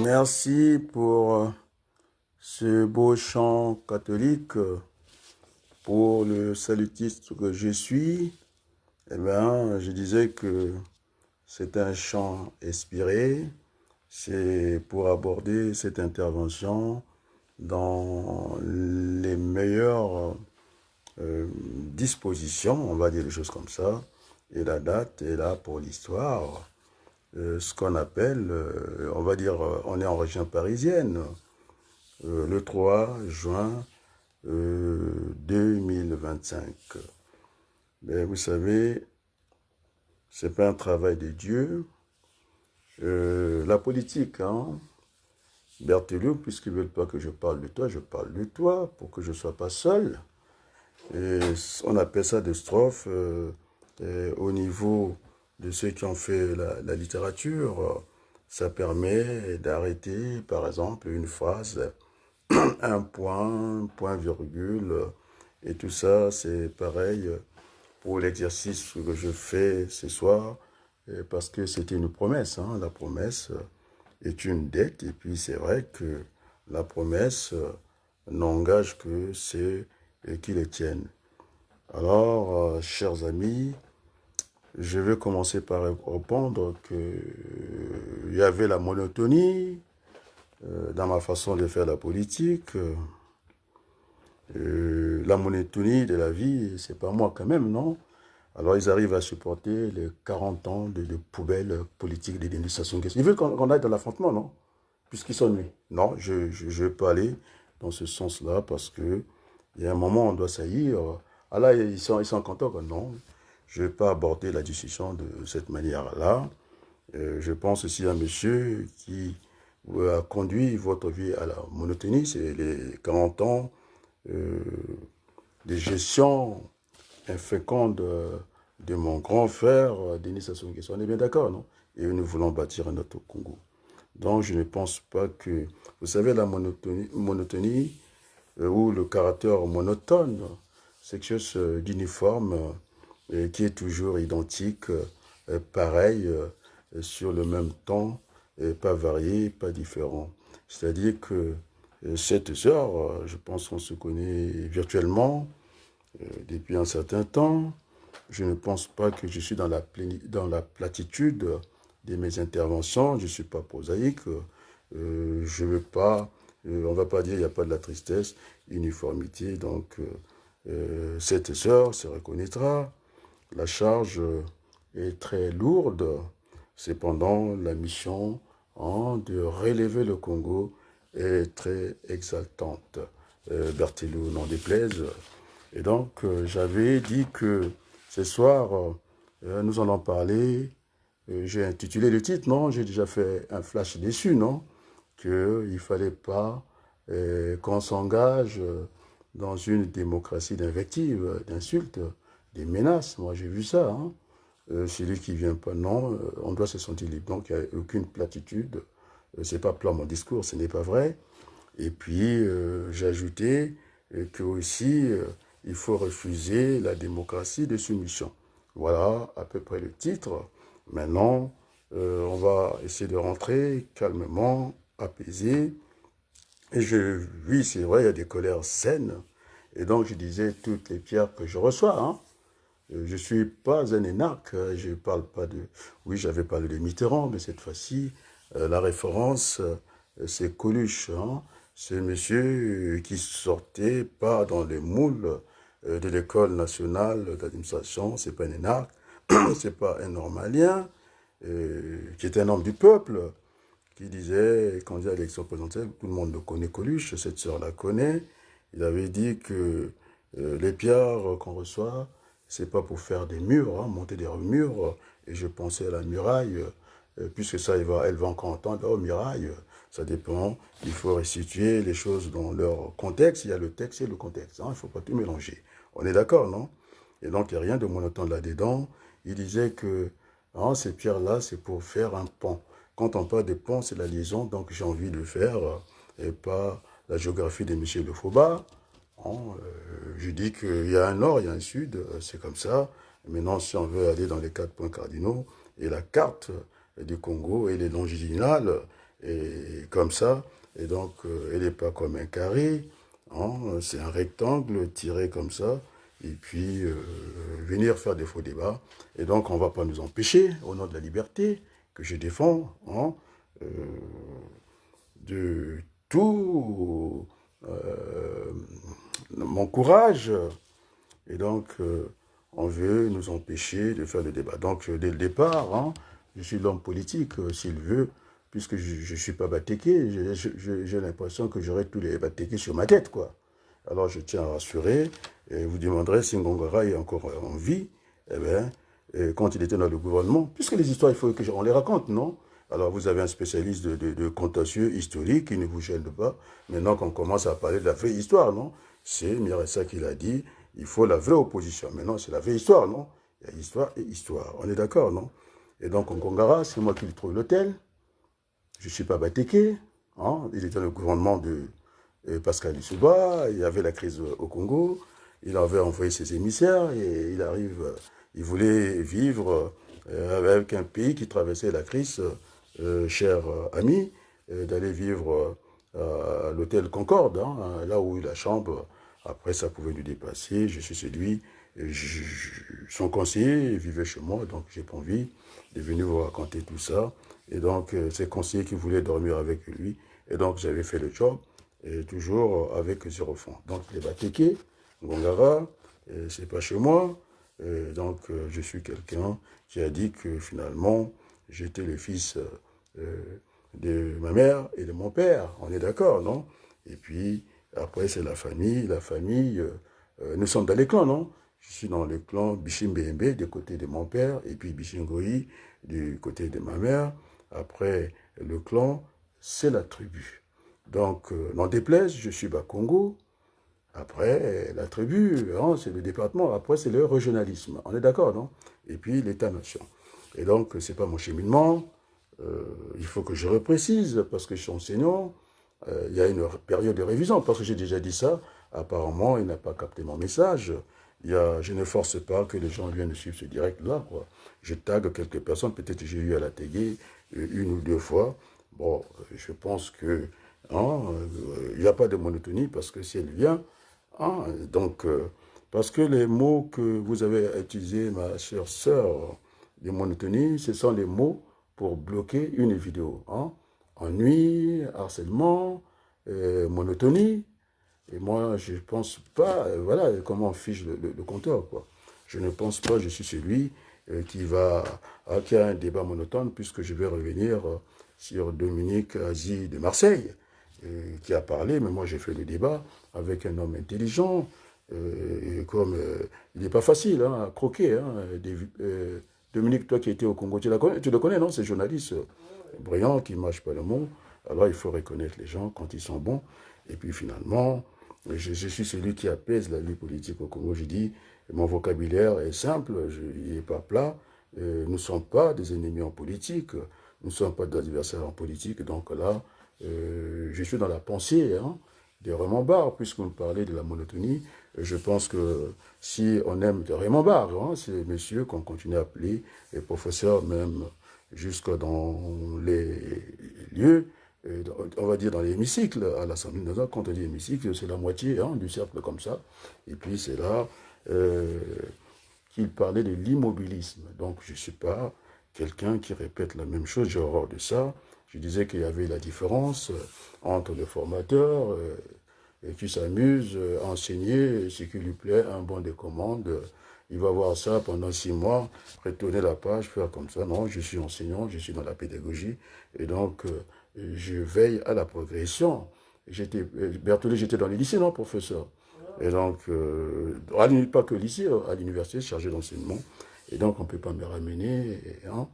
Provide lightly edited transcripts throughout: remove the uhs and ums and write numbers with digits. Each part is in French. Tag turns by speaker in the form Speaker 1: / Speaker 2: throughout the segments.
Speaker 1: Merci pour ce beau chant catholique, pour le salutiste que je suis. Eh bien, je disais que c'est un chant inspiré. C'est pour aborder cette intervention dans les meilleures dispositions, on va dire des choses comme ça. Et la date est là pour l'histoire. Ce qu'on appelle, on va dire, on est en région parisienne, le 3 juin 2025. Mais vous savez, c'est pas un travail de Dieu. La politique, hein, Berthelot, puisqu'ils ne veulent pas que je parle de toi pour que je ne sois pas seul. Et on appelle ça des strophes au niveau de ceux qui ont fait la littérature. Ça permet d'arrêter, par exemple, une phrase, un point virgule, et tout ça, c'est pareil pour l'exercice que je fais ce soir, parce que c'était une promesse, hein. La promesse est une dette, et puis c'est vrai que la promesse n'engage que ceux qui les tiennent. Alors, chers amis, je vais commencer par répondre qu'il y avait la monotonie dans ma façon de faire la politique. La monotonie de la vie, c'est pas moi quand même, non? Alors ils arrivent à supporter les 40 ans de poubelle politique, de dénonciation. Ils veulent qu'on aille dans l'affrontement, non? Puisqu'ils sont nuits. Non, je ne vais pas aller dans ce sens-là parce que il y a un moment où on doit saillir. Ah là, ils sont contents. Non, je ne vais pas aborder la discussion de cette manière-là. Je pense aussi à un monsieur qui a conduit votre vie à la monotonie. C'est les 40 ans de gestion inféconde de mon grand frère, Denis Sassou Nguesso. On est bien d'accord, non? Et nous voulons bâtir un autre Congo. Donc, je ne pense pas que... Vous savez, la monotonie ou le caractère monotone, c'est quelque chose d'uniforme qui est toujours identique, pareil, sur le même temps, pas varié, pas différent. C'est-à-dire que cette sœur, je pense qu'on se connaît virtuellement depuis un certain temps. Je ne pense pas que je suis dans la platitude de mes interventions. Je ne suis pas prosaïque. Je veux pas, on ne va pas dire il n'y a pas de la tristesse, uniformité. Donc, cette sœur se reconnaîtra. La charge est très lourde. Cependant, la mission de relever le Congo est très exaltante. Berthelot n'en déplaise. Et donc, j'avais dit que ce soir, nous allons parler. J'ai intitulé le titre, non? J'ai déjà fait un flash dessus, non? Qu'il ne fallait pas qu'on s'engage dans une démocratie d'invective, d'insultes, des menaces. Moi, j'ai vu ça, hein? Celui qui vient pas, non, on doit se sentir libre. Donc, il n'y a aucune platitude. C'est pas plat mon discours, ce n'est pas vrai. Et puis, j'ai ajouté que aussi, il faut refuser la démocratie de soumission. Voilà à peu près le titre. Maintenant, on va essayer de rentrer calmement, apaisé. Et oui, c'est vrai, il y a des colères saines. Et donc, je disais toutes les pierres que je reçois, hein. Je ne suis pas un énarque, je ne parle pas de... Oui, j'avais parlé de Mitterrand, mais cette fois-ci, la référence, c'est Coluche, hein. C'est un monsieur qui sortait pas dans les moules de l'école nationale d'administration, c'est pas un énarque, c'est pas un normalien, qui était un homme du peuple, qui disait, quand il y a l'élection présidentielle, tout le monde le connaît, Coluche, cette sœur la connaît, il avait dit que les pierres qu'on reçoit, c'est pas pour faire des murs, hein, monter des murs, et je pensais à la muraille, puisque ça, elle va encore entendre, oh, muraille, ça dépend, il faut restituer les choses dans leur contexte, il y a le texte et le contexte, hein, il ne faut pas tout mélanger. On est d'accord, non? Et donc, il n'y a rien de monotone là-dedans. Il disait que hein, ces pierres-là, c'est pour faire un pont. Quand on parle de pont, c'est la liaison, donc j'ai envie de faire, et pas la géographie de Michel Lefaubat. Hein, je dis qu'il y a un nord, il y a un sud, c'est comme ça. Maintenant, si on veut aller dans les 4 points cardinaux, et la carte du Congo, elle est longitudinale, et comme ça, et donc elle n'est pas comme un carré, hein, c'est un rectangle tiré comme ça, et puis venir faire des faux débats. Et donc on ne va pas nous empêcher, au nom de la liberté que je défends, hein, euh, de tout mon courage. Et donc, on veut nous empêcher de faire le débat. Donc, dès le départ, hein, je suis l'homme politique, s'il veut, puisque je ne suis pas batéqué, j'ai l'impression que j'aurai tous les batéqués sur ma tête, quoi. Alors, je tiens à rassurer, et vous demanderez si Ngongara est encore en vie. Eh bien, quand il était dans le gouvernement, puisque les histoires, il faut qu'on les raconte, non? Alors, vous avez un spécialiste de contentieux historique qui ne vous gêne pas. Maintenant qu'on commence à parler de la vraie histoire, non? C'est Miressa qui l'a dit, il faut la vraie opposition. Maintenant, c'est la vraie histoire, non? Il y a histoire et histoire. On est d'accord, non? Et donc, Ngongara, c'est moi qui lui trouve l'hôtel. Je ne suis pas batéqué. Hein? Il était dans le gouvernement de Pascal Lissouba. Il y avait la crise au Congo. Il avait envoyé ses émissaires et il arrive, il voulait vivre avec un pays qui traversait la crise, cher ami, d'aller vivre à l'hôtel Concorde, hein, là où la chambre, après ça pouvait lui dépasser. Je suis celui, son conseiller vivait chez moi, donc j'ai pas envie de venir vous raconter tout ça. Et donc, c'est conseiller qui voulait dormir avec lui. Et donc, j'avais fait le job, et toujours avec 0 francs. Donc, les Batéké, Ngongara, c'est pas chez moi. Donc, je suis quelqu'un qui a dit que finalement, j'étais le fils de ma mère et de mon père. On est d'accord, non? Et puis, après, c'est la famille. La famille, nous sommes dans les clans, non? Je suis dans le clan Bishimbembe du côté de mon père, et puis Bishingoyi du côté de ma mère. Après, le clan, c'est la tribu. Donc, n'en déplaise, je suis Bakongo. Après, la tribu, hein, c'est le département. Après, c'est le régionalisme. On est d'accord, non? Et puis, l'État-nation. Et donc, ce n'est pas mon cheminement. Il faut que je reprécise, parce que je suis enseignant. Il y a une période de révision, parce que j'ai déjà dit ça. Apparemment, il n'a pas capté mon message. Je ne force pas que les gens viennent suivre ce direct-là, quoi. Je tague quelques personnes, peut-être que j'ai eu à la taguer 1 ou 2 fois. Bon, je pense que hein, il n'y a pas de monotonie, parce que si elle vient, hein, donc, parce que les mots que vous avez utilisés, ma chère sœur, de monotonie, ce sont les mots pour bloquer une vidéo. Hein. Ennui, harcèlement, monotonie. Et moi, je ne pense pas, voilà comment on fiche le compteur, quoi. Je ne pense pas, je suis celui qui a un débat monotone, puisque je vais revenir sur Dominique Azy de Marseille, qui a parlé, mais moi j'ai fait le débat avec un homme intelligent, et comme il n'est pas facile hein, à croquer. Hein, Dominique, toi qui étais au Congo, tu le connais, non? C'est journaliste brillant qui ne mâche pas le mot. Alors il faut reconnaître les gens quand ils sont bons. Et puis finalement, je suis celui qui apaise la vie politique au Congo. Je dis, mon vocabulaire est simple, il n'est pas plat. Nous ne sommes pas des ennemis en politique, nous ne sommes pas des adversaires en politique. Donc là, je suis dans la pensée hein, de Raymond Barre, puisque vous me parlez de la monotonie. Je pense que si on aime de Raymond Barre, hein, c'est le monsieur qu'on continue à appeler, et professeur même jusque dans les lieux, on va dire dans l'hémicycle, à l'Assemblée nationale, quand on dit hémicycle, c'est la moitié hein, du cercle comme ça. Et puis c'est là qu'il parlait de l'immobilisme. Donc je ne suis pas quelqu'un qui répète la même chose, j'ai horreur de ça. Je disais qu'il y avait la différence entre le formateur qui s'amuse à enseigner ce qui lui plaît, un bon de commande. Il va voir ça pendant 6 mois, retourner la page, faire comme ça. Non, je suis enseignant, je suis dans la pédagogie. Et donc, je veille à la progression. Berthollet, j'étais dans les lycées, non, professeur? Et donc, pas que lycée, à l'université, chargé d'enseignement. Et donc, on ne peut pas me ramener. Hein.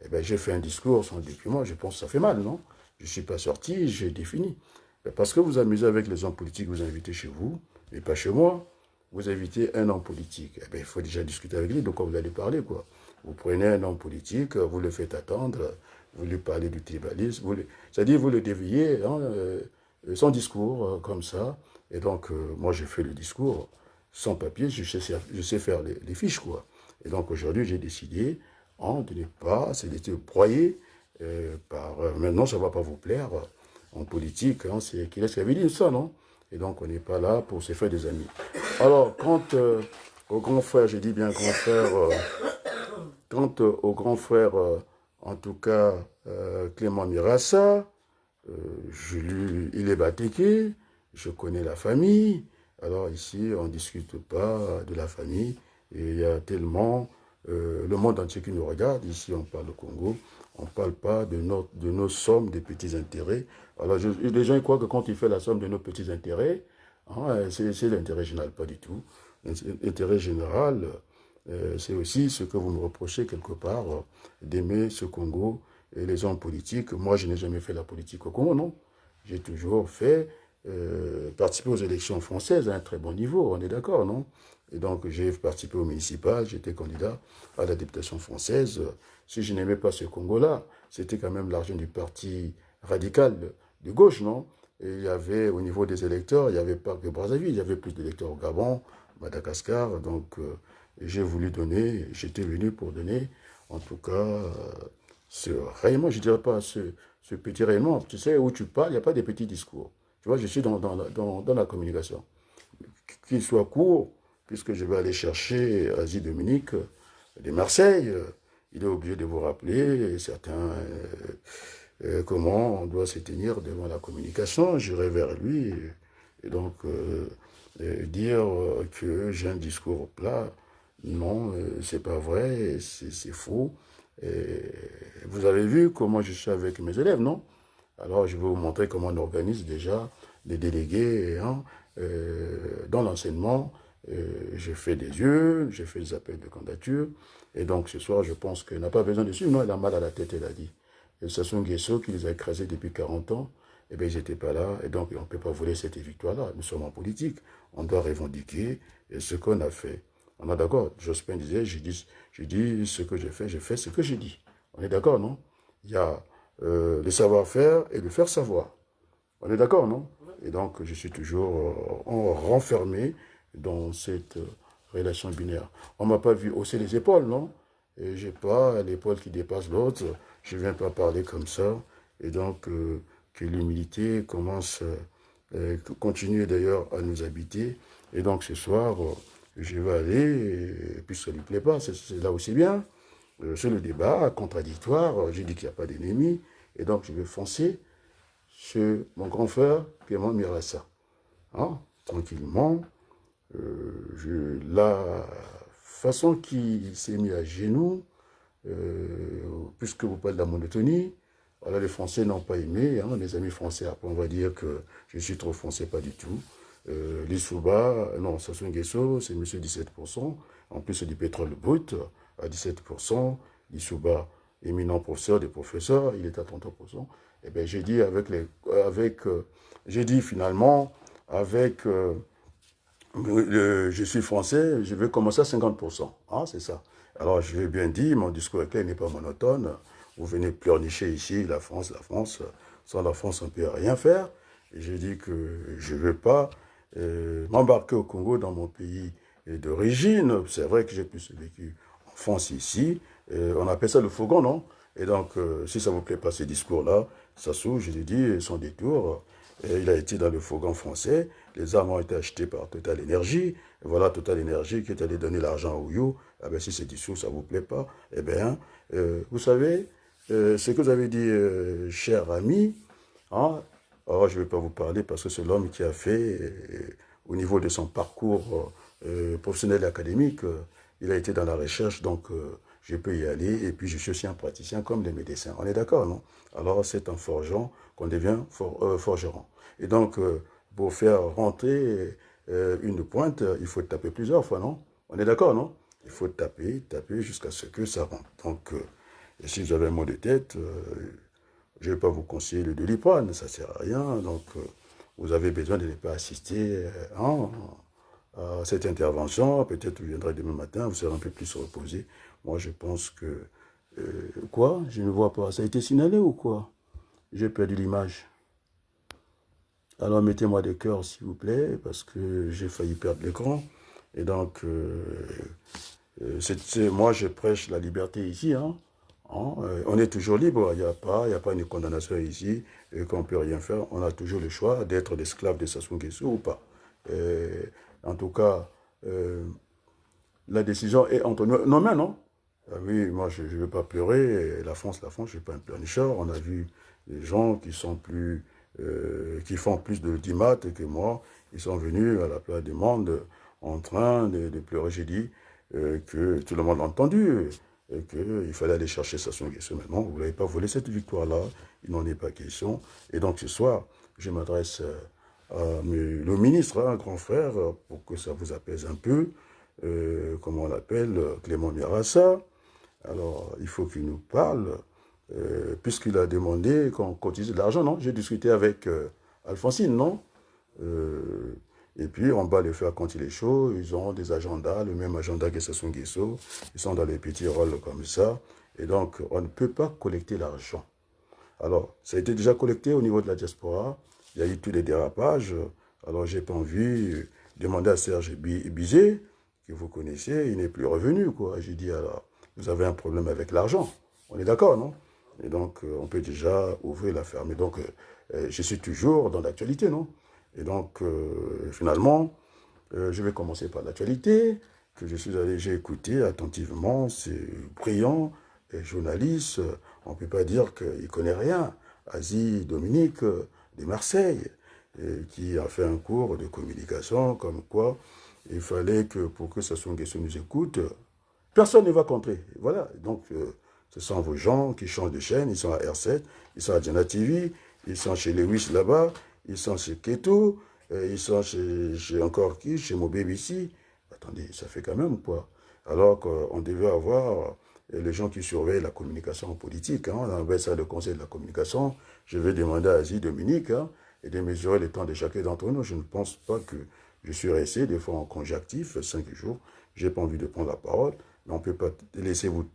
Speaker 1: Et ben, j'ai fait un discours sans document, je pense que ça fait mal, non? Je ne suis pas sorti, j'ai défini. Parce que vous amusez avec les hommes politiques, vous invitez chez vous, mais pas chez moi. Vous invitez un homme politique. Eh bien, il faut déjà discuter avec lui, de quoi vous allez parler, quoi. Vous prenez un homme politique, vous le faites attendre, vous lui parlez du tribalisme, c'est-à-dire vous le déviez, hein, son discours, comme ça. Et donc, moi, j'ai fait le discours sans papier, je sais faire les fiches, quoi. Et donc, aujourd'hui, j'ai décidé de ne pas, c'est de broyer Maintenant, ça ne va pas vous plaire. En politique, hein, c'est qui avait dit ça, non? Et donc, on n'est pas là pour se faire des amis. Alors, quant au grand frère, je dis bien grand frère, quant au grand frère, en tout cas, Clément Mirassa, il est batéqué, je connais la famille. Alors ici, on ne discute pas de la famille. Et il y a tellement le monde entier qui nous regarde. Ici, on parle au Congo. On ne parle pas de nos sommes, des petits intérêts. Alors les gens ils croient que quand il fait la somme de nos petits intérêts, hein, c'est l'intérêt général, pas du tout. L'intérêt général, c'est aussi ce que vous me reprochez quelque part, d'aimer ce Congo et les hommes politiques. Moi, je n'ai jamais fait la politique au Congo, non. J'ai toujours participé aux élections françaises à un très bon niveau, on est d'accord, non? Et donc, j'ai participé au municipal, j'étais candidat à la députation française. Si je n'aimais pas ce Congo-là, c'était quand même l'argent du parti radical de gauche, non? Et il y avait, au niveau des électeurs, il n'y avait pas que Brazzaville, il y avait plus d'électeurs au Gabon, Madagascar. Donc, j'ai voulu donner, j'étais venu pour donner, en tout cas, ce rayonnement, je ne dirais pas ce petit rayonnement. Tu sais, où tu parles, il n'y a pas de petits discours. Tu vois, je suis dans la communication. Qu'il soit court, puisque je vais aller chercher Asie Dominique de Marseille, il est obligé de vous rappeler certains comment on doit se tenir devant la communication. J'irai vers lui et donc dire que j'ai un discours plat. Non, c'est pas vrai, c'est faux. Et vous avez vu comment je suis avec mes élèves, non? Alors, je vais vous montrer comment on organise déjà les délégués hein, dans l'enseignement. J'ai fait des yeux, j'ai fait des appels de candidature. Et donc, ce soir, je pense qu'il n'a pas besoin de suivre. Non, il a mal à la tête, il a dit. Et Sassou Nguesso, qui les a écrasés depuis 40 ans, eh bien, ils n'étaient pas là. Et donc, on ne peut pas voler cette victoire-là. Nous sommes en politique. On doit revendiquer ce qu'on a fait. On est d'accord. Jospin disait, je dis ce que j'ai fait ce que j'ai dit. On est d'accord, non? Il y a le savoir-faire et le faire savoir. On est d'accord, non? Et donc, je suis toujours renfermé dans cette relation binaire. On ne m'a pas vu hausser les épaules, non? Et je n'ai pas l'épaule qui dépasse l'autre. Je ne viens pas parler comme ça. Et donc, que l'humilité continue d'ailleurs à nous habiter. Et donc, ce soir, je vais aller, et puis ça ne lui plaît pas, c'est là aussi bien. C'est le débat contradictoire. J'ai dit qu'il n'y a pas d'ennemi. Et donc, je vais foncer sur mon grand frère, Clément Mirassa. Hein, tranquillement. La façon qu'il s'est mis à genoux, puisque vous parlez de la monotonie, voilà, les Français n'ont pas aimé. Hein, les amis français, après, on va dire que je suis trop français, pas du tout. Lissouba, non, Sassou Nguesso, c'est monsieur 17%. En plus, c'est du pétrole brut à 17%. Lissouba, éminent professeur des professeurs, il est à 33%. Eh bien, j'ai dit j'ai dit finalement, je suis français, je vais commencer à 50%. Ah, c'est ça. Alors, je l'ai bien dit, mon discours n'est pas monotone. Vous venez pleurnicher ici, la France. Sans la France, on ne peut rien faire. Et j'ai dit que je ne veux pas m'embarquer au Congo, dans mon pays d'origine. C'est vrai que j'ai plus vécu en France ici. On appelle ça le fourgon, non? Et donc, si ça ne vous plaît pas, ces discours-là, Sassou, je l'ai dit, son détour, il a été dans le fourgon français. Les armes ont été achetées par Total Énergie. Voilà Total Énergie qui est allé donner l'argent au Ouyou. Ah ben, si ces discours, ça ne vous plaît pas, eh bien, vous savez, ce que vous avez dit, cher ami, hein, alors je ne vais pas vous parler parce que c'est l'homme qui a fait, au niveau de son parcours professionnel et académique, il a été dans la recherche, donc je peux y aller. Et puis je suis aussi un praticien comme les médecins. On est d'accord, non? Alors c'est en forgeant qu'on devient forgeron. Et donc, pour faire rentrer une pointe, il faut taper plusieurs fois, non? On est d'accord, non? Il faut taper jusqu'à ce que ça rentre. Donc, si vous avez un mot de tête, je ne vais pas vous conseiller le Doliprane, ça ne sert à rien. Donc, vous avez besoin de ne pas assister à cette intervention. Peut-être vous viendrez demain matin, vous serez un peu plus reposé. Moi, je pense que... quoi? Je ne vois pas. Ça a été signalé ou quoi? J'ai perdu l'image. Alors, mettez-moi des cœurs, s'il vous plaît, parce que j'ai failli perdre l'écran. Et donc, moi, je prêche la liberté ici, hein. Hein. On est toujours libre, il n'y a pas une condamnation ici, et qu'on ne peut rien faire. On a toujours le choix d'être l'esclave de Sassou Nguesso ou pas. Et, en tout cas, la décision est entre nos mains, non? Ah oui, moi je ne veux pas pleurer. La France, je ne suis pas un pleurnicheur. On a vu des gens qui sont plus, qui font plus de 10 maths que moi. Ils sont venus à la place du monde en train de pleurer. J'ai dit que tout le monde l'a entendu et qu'il fallait aller chercher Sassou Nguesso. Maintenant, vous n'avez pas volé cette victoire-là. Il n'en est pas question. Et donc ce soir, je m'adresse le ministre, un grand frère, pour que ça vous apaise un peu. Comment on l'appelle, Clément Mirassa. Alors, il faut qu'il nous parle, puisqu'il a demandé qu'on cotise de l'argent, non? J'ai discuté avec Alphonsine, non? Euh, et puis, on va les faire quand il est chaud. Ils ont des agendas, le même agenda que Sassou Nguesso. Ils sont dans les petits rôles comme ça. Et donc, on ne peut pas collecter l'argent. Alors, ça a été déjà collecté au niveau de la diaspora. Il y a eu tous les dérapages. Alors, j'ai pas envie de demander à Serge Bizet, que vous connaissez, il n'est plus revenu, quoi. J'ai dit, alors, vous avez un problème avec l'argent. On est d'accord, non? Et donc, on peut déjà ouvrir la ferme. Et donc, je suis toujours dans l'actualité, non? Et donc, finalement, je vais commencer par l'actualité, que je suis allé, j'ai écouté attentivement, c'est brillant, et journaliste, on ne peut pas dire qu'il ne connaît rien. Asie Dominique de Marseille, qui a fait un cours de communication, comme quoi il fallait que pour que Sassou Nguesso nous écoute, personne ne va contrer. Voilà, donc ce sont vos gens qui changent de chaîne, ils sont à R7, ils sont à Diana TV, ils sont chez Lewis là-bas, ils sont chez Keto, ils sont chez encore qui, chez MoBBC. Attendez, ça fait quand même quoi. Alors qu'on devait avoir les gens qui surveillent la communication politique. Hein, on avait ça le conseil de la communication. Je vais demander à Asie Dominique et de mesurer le temps de chacun d'entre nous. Je ne pense pas que je suis resté des fois en congé actif, 5 jours. Je n'ai pas envie de prendre la parole. Mais on ne peut pas laisser vous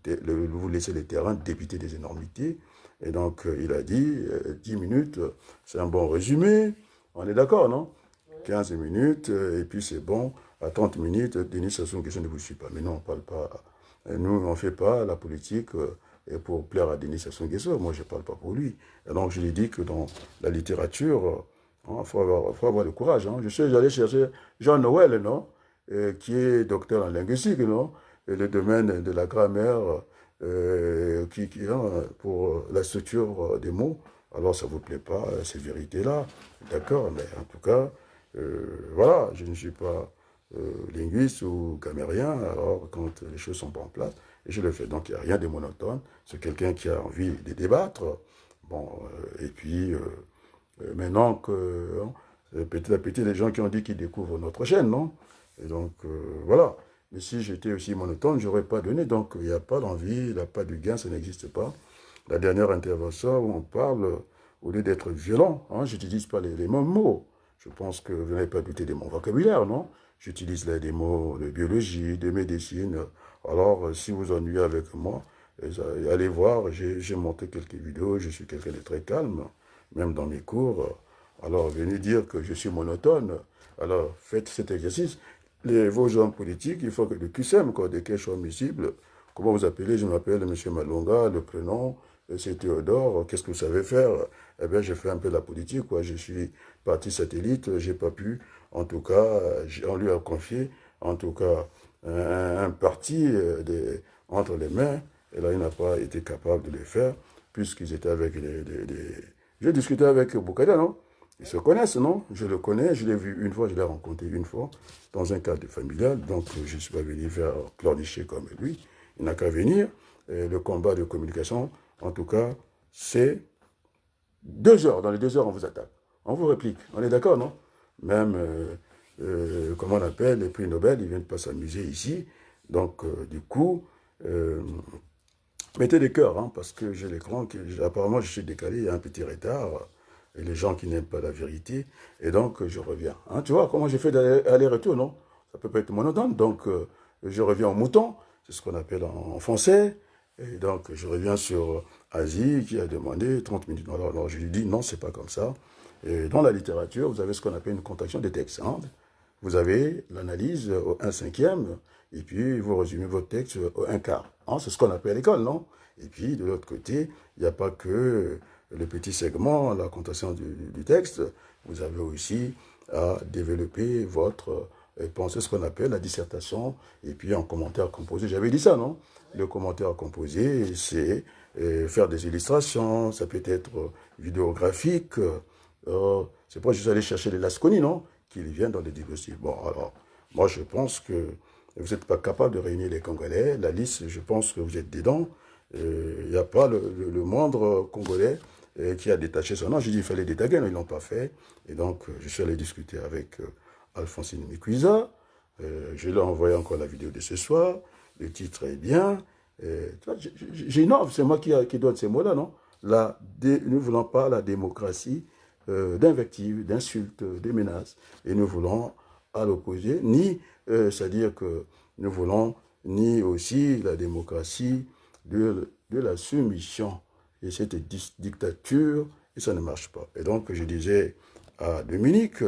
Speaker 1: laisser le terrain débiter des énormités. Et donc, il a dit, 10 minutes, c'est un bon résumé. On est d'accord, non? 15 minutes, et puis c'est bon. À 30 minutes, Denis Sassou Nguesso ne vous suit pas. Mais non, on ne parle pas. Nous, on ne fait pas la politique pour plaire à Denis Sassou Nguesso. Moi, je ne parle pas pour lui. Et donc, je lui dis que dans la littérature, il faut avoir le courage. Hein. Je suis allé chercher Jean Noël, non? Qui est docteur en linguistique, non? Et le domaine de la grammaire, pour la structure des mots. Alors, ça ne vous plaît pas, ces vérités-là. D'accord, mais en tout cas, voilà, je ne suis pas linguiste ou camérien, alors quand les choses sont pas en place, et je le fais. Donc, il n'y a rien de monotone. C'est quelqu'un qui a envie de débattre. Bon, et puis, maintenant que, petit à petit, les gens qui ont dit qu'ils découvrent notre chaîne, non? Et donc, voilà. Mais si j'étais aussi monotone, je n'aurais pas donné. Donc, il n'y a pas d'envie, il n'y a pas de gain, ça n'existe pas. La dernière intervention où on parle, au lieu d'être violent, hein, je n'utilise pas les mêmes mots. Je pense que vous n'avez pas douté de mon vocabulaire, non? J'utilise des mots de biologie, de médecine. Alors, si vous ennuyez avec moi, allez voir, j'ai monté quelques vidéos, je suis quelqu'un de très calme, même dans mes cours. Alors, venez dire que je suis monotone. Alors, faites cet exercice. Vos hommes politiques, il faut que le QSEM, quoi, des questions admissibles. Comment vous appelez? Je m'appelle M. Malonga, le prénom, c'est Théodore. Qu'est-ce que vous savez faire? Eh bien, j'ai fait un peu de la politique, quoi. Je suis parti satellite, j'ai pas pu. En tout cas, on lui a confié, en tout cas, un parti entre les mains. Et là, il n'a pas été capable de le faire, puisqu'ils étaient avec J'ai discuté avec Boukada, non? Ils se connaissent, non? Je le connais, je l'ai vu une fois, je l'ai rencontré une fois, dans un cadre familial, donc je ne suis pas venu faire pleurnicher comme lui. Il n'a qu'à venir. Et le combat de communication, en tout cas, c'est 2 heures. Dans les 2 heures, on vous attaque. On vous réplique. On est d'accord, non? Même, comment on appelle, les prix Nobel, ils ne viennent pas s'amuser ici. Donc, du coup, mettez des cœurs, hein, parce que j'ai l'écran, apparemment je suis décalé, il y a un petit retard, et les gens qui n'aiment pas la vérité, et donc je reviens. Hein, tu vois comment j'ai fait aller-retour, non? Ça peut pas être monotone, donc je reviens au mouton, c'est ce qu'on appelle en français, et donc je reviens sur Asie qui a demandé 30 minutes. Alors je lui dis non, c'est pas comme ça. Et dans la littérature, vous avez ce qu'on appelle une contraction des textes. Hein. vous avez l'analyse au 1/5, et puis vous résumez votre texte au 1/4. Hein, c'est ce qu'on appelle l'école, non? Et puis, de l'autre côté, il n'y a pas que le petit segment, la connotation du texte. Vous avez aussi à développer votre pensée, ce qu'on appelle la dissertation, et puis en commentaire composé. J'avais dit ça, non? Le commentaire composé, c'est faire des illustrations, ça peut être vidéographique. C'est pourquoi je suis allé chercher les Lasconi, non? Qui viennent dans les dispositifs. Bon, alors, moi, je pense que vous n'êtes pas capable de réunir les Congolais. La liste, je pense que vous êtes dedans. Il n'y a pas le moindre Congolais qui a détaché son nom. J'ai dit qu'il fallait détaguer, mais ils ne l'ont pas fait. Et donc, je suis allé discuter avec Alphonsine Mikwiza. Je lui ai envoyé encore la vidéo de ce soir. Le titre est bien. J'innove, c'est moi qui donne ces mots-là, non? Nous ne voulons pas la démocratie d'invectives, d'insultes, de menaces. Et nous voulons, à l'opposé, c'est-à-dire que nous voulons ni aussi la démocratie de la soumission. Et cette dictature, et ça ne marche pas. Et donc, je disais à Dominique,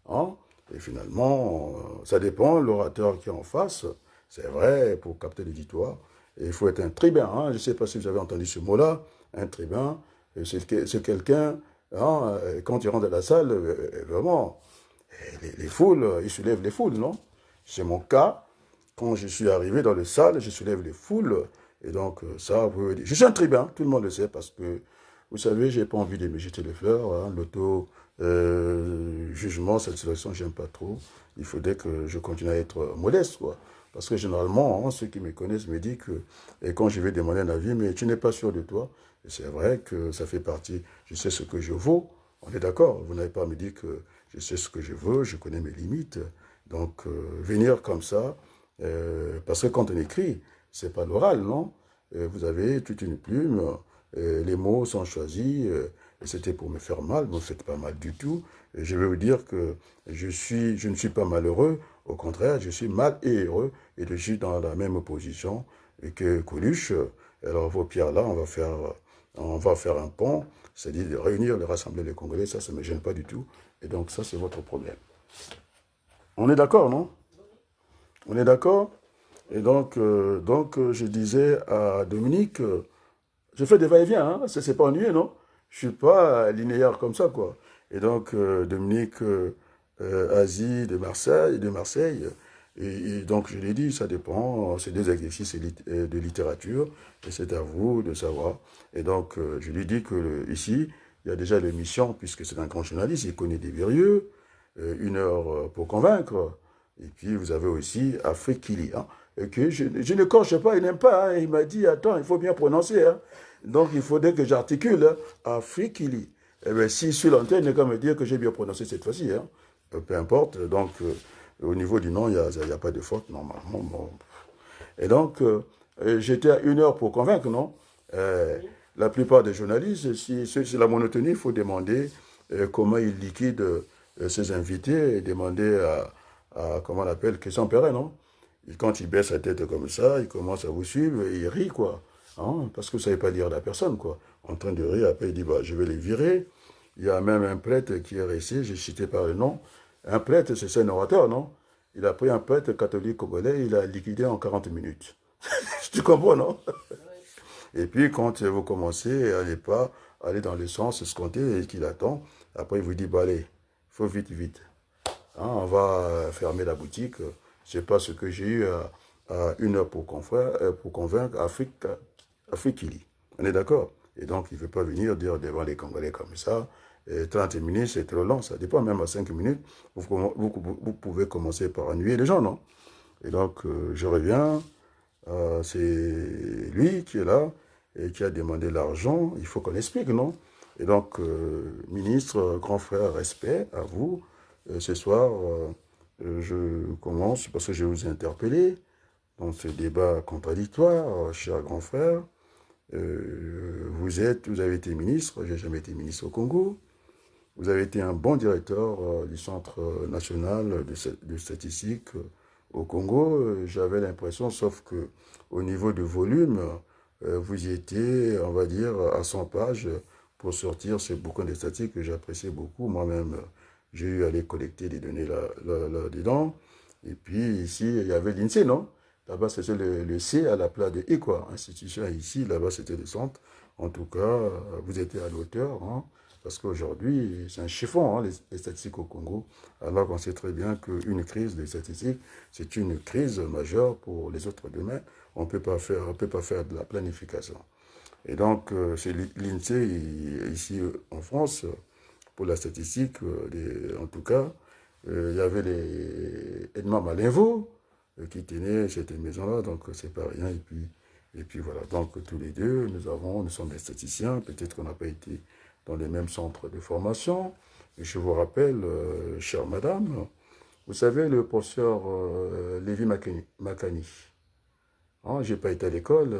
Speaker 1: hein, et finalement, ça dépend, l'orateur qui est en face, c'est vrai, pour capter l'auditoire, il faut être un tribun. Hein, je ne sais pas si vous avez entendu ce mot-là, un tribun, c'est quelqu'un, hein, quand il rentre dans la salle, vraiment, les foules, il soulève les foules, non? C'est mon cas. Quand je suis arrivé dans la salle, je soulève les foules. Et donc, ça, vous pouvez dire. Je suis un tribun, tout le monde le sait, parce que, vous savez, j'ai pas envie de me jeter les fleurs. Hein, l'auto-jugement, cette situation, j'aime pas trop. Il faudrait que je continue à être modeste, quoi. Parce que généralement, hein, ceux qui me connaissent me disent que, et quand je vais demander un avis, mais tu n'es pas sûr de toi. Et c'est vrai que ça fait partie, je sais ce que je vaux. On est d'accord, vous n'avez pas à me dire que je sais ce que je veux, je connais mes limites. Donc, venir comme ça, parce que quand on écrit, c'est pas l'oral, non? Vous avez toute une plume, les mots sont choisis, et c'était pour me faire mal, vous ne faites pas mal du tout. Et je vais vous dire que je ne suis pas malheureux, au contraire, je suis mal et heureux, et je suis dans la même position que Coluche. Alors, vos pierres-là, on va faire un pont, c'est-à-dire de réunir, de rassembler les Congolais, ça ne me gêne pas du tout. Et donc, ça, c'est votre problème. On est d'accord, non? On est d'accord? Et donc, je disais à Dominique, je fais des va-et-vient, hein, ça c'est pas ennuyé, non? Je suis pas linéaire comme ça, quoi. Et donc, Dominique Asie de Marseille, et donc je l'ai dit, ça dépend, c'est des exercices de littérature, et c'est à vous de savoir. Et donc, je lui dis que ici, il y a déjà l'émission, puisque c'est un grand journaliste, il connaît des Virieux, 1 heure pour convaincre. Et puis, vous avez aussi Afrikili, hein, et que je ne coche pas, il n'aime pas. Hein. Il m'a dit, attends, il faut bien prononcer. Hein. Donc, il faudrait que j'articule hein, Afrikili. Eh bien, si sur l'antenne, il n'est qu'à me dire que j'ai bien prononcé cette fois-ci. Hein. Peu importe. Donc, au niveau du nom, il n'y a pas de faute, normalement. Bon. Et donc, j'étais à 1 heure pour convaincre, non? La plupart des journalistes, si c'est la monotonie, il faut demander comment ils liquident ses invités et demander comment on appelle, Christian Perret, non? Et quand il baisse la tête comme ça, il commence à vous suivre et il rit, quoi. Hein? Parce que vous ne savez pas lire la personne, quoi. En train de rire, après il dit, bah, je vais les virer. Il y a même un prêtre qui est resté, j'ai cité par le nom. Un prêtre, c'est un orateur, non? Il a pris un prêtre catholique congolais, il a liquidé en 40 minutes. Tu comprends, non? Et puis, quand vous commencez à ne pas aller dans le sens escompté et qu'il attend, après il vous dit, bah allez, il faut vite, vite. Hein, on va fermer la boutique. C'est pas ce que j'ai eu à 1 heure pour convaincre Afrikili. On est d'accord? Et donc, il ne veut pas venir dire devant les Congolais comme ça. Et 30 minutes, c'est trop long. Ça dépend même à 5 minutes. Vous pouvez commencer par ennuyer les gens, non? Et donc, je reviens. C'est lui qui est là et qui a demandé l'argent. Il faut qu'on explique, non? Et donc, ministre, grand frère, respect à vous. Ce soir, je commence parce que je vous ai interpellé dans ce débat contradictoire, cher grand frère. Vous avez été ministre, j'ai jamais été ministre au Congo. Vous avez été un bon directeur du Centre national de statistique au Congo. J'avais l'impression, sauf que au niveau de volume, vous y étiez, on va dire, à 100 pages pour sortir ce bouquin de statistiques que j'appréciais beaucoup. Moi-même, j'ai eu à aller collecter des données là-dedans. Et puis ici, il y avait l'INSEE, non? Là-bas, c'était le C à la place de I, quoi. Institution ici, là-bas, c'était le centre. En tout cas, vous étiez à l'auteur, hein, parce qu'aujourd'hui, c'est un chiffon, hein, les statistiques au Congo, alors qu'on sait très bien qu'une crise des statistiques, c'est une crise majeure pour les autres domaines. On peut pas faire de la planification. Et donc, c'est l'INSEE ici en France, pour la statistique, en tout cas, il y avait les Edmond Malinvaux qui tenaient cette maison-là, donc c'est pas rien. Et puis voilà, donc tous les deux, nous sommes des statisticiens, peut-être qu'on n'a pas été dans les mêmes centres de formation. Et je vous rappelle, chère madame, vous savez, le professeur Lévi Makani, hein, j'ai pas été à l'école,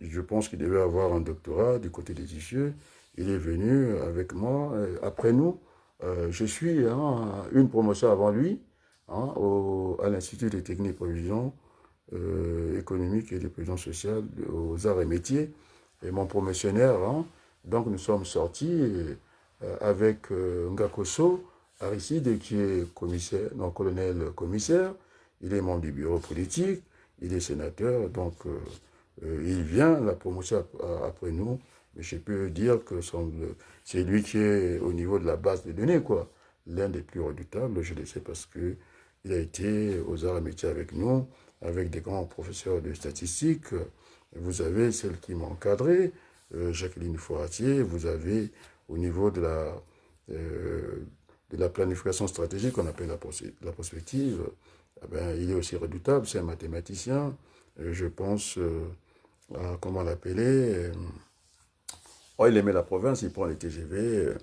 Speaker 1: je pense qu'il devait avoir un doctorat du côté des issues. Il est venu avec moi. Après nous, je suis une promotion avant lui, hein, à l'Institut de techniques et provisions économiques et de prévision sociale aux arts et métiers. Et mon promotionnaire, hein, donc nous sommes sortis avec Ngakoso Aristide, qui est commissaire, non, colonel commissaire. Il est membre du bureau politique, il est sénateur, donc il vient, la promotion après nous, mais je peux dire que c'est lui qui est au niveau de la base de données, quoi. L'un des plus redoutables, je le sais parce que il a été aux arts et métiers avec nous, avec des grands professeurs de statistiques. Vous avez celle qui m'a encadré, Jacqueline Foratier. Vous avez au niveau de la planification stratégique, qu'on appelle la prospective. Eh ben, il est aussi redoutable, c'est un mathématicien. Je pense comment l'appeler. Oh, il aimait la province, il prend les TGV.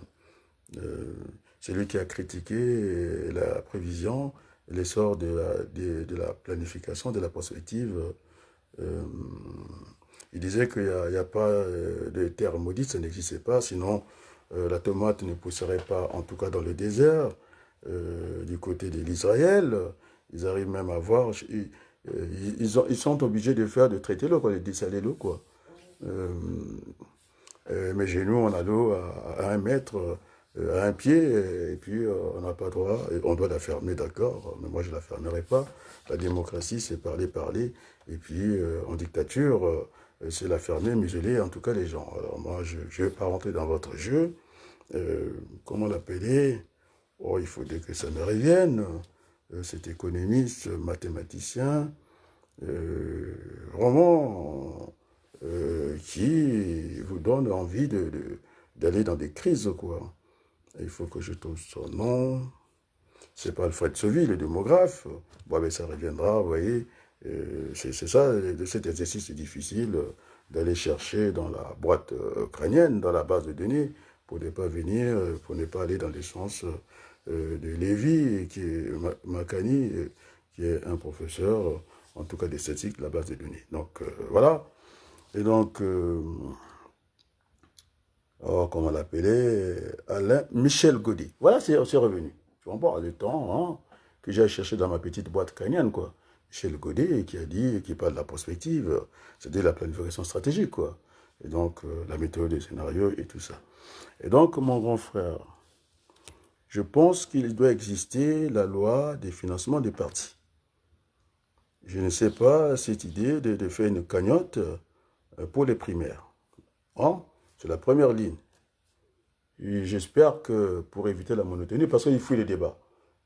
Speaker 1: C'est lui qui a critiqué la prévision, l'essor de la planification, de la prospective. Euh, il disait qu'il n'y a pas de terre maudite, ça n'existait pas, sinon la tomate ne pousserait pas, en tout cas dans le désert, du côté de l'Israël. Ils arrivent même à voir, ils sont obligés de traiter l'eau, quoi, de dessaler l'eau, quoi. Euh, mais chez nous, on a l'eau à 1 mètre, à 1 pied, et puis on n'a pas droit, et on doit la fermer, d'accord, mais moi je ne la fermerai pas. La démocratie, c'est parler, parler, et puis en dictature, c'est la fermer, museler, en tout cas les gens. Alors moi, je ne vais pas rentrer dans votre jeu. Comment l'appeler? Oh, il faudrait que ça me revienne. Cet économiste, mathématicien, vraiment qui vous donne envie d'aller dans des crises, quoi. Il faut que je trouve son nom. C'est pas Alfred Sauvy, le démographe. Bon, mais ça reviendra, vous voyez. C'est ça, de cet exercice difficile d'aller chercher dans la boîte crânienne, dans la base de données, pour ne pas venir, pour ne pas aller dans le sens de Lévy, qui est Makani, qui est un professeur, en tout cas d'esthétique, de la base de données. Donc, voilà. Et donc, oh, comment l'appeler, Alain Michel Gaudy. Voilà, c'est revenu. Tu vois, le temps hein, que j'ai cherché dans ma petite boîte crânienne, quoi. Michel Gaudy qui a dit, qui parle de la prospective, c'est-à-dire la planification stratégique, quoi. Et donc, la méthode des scénarios et tout ça. Et donc, mon grand frère, je pense qu'il doit exister la loi des financements des partis. Je ne sais pas cette idée de faire une cagnotte pour les primaires. Hein? C'est la première ligne. J'espère que pour éviter la monotonie, parce qu'il fuit les débats.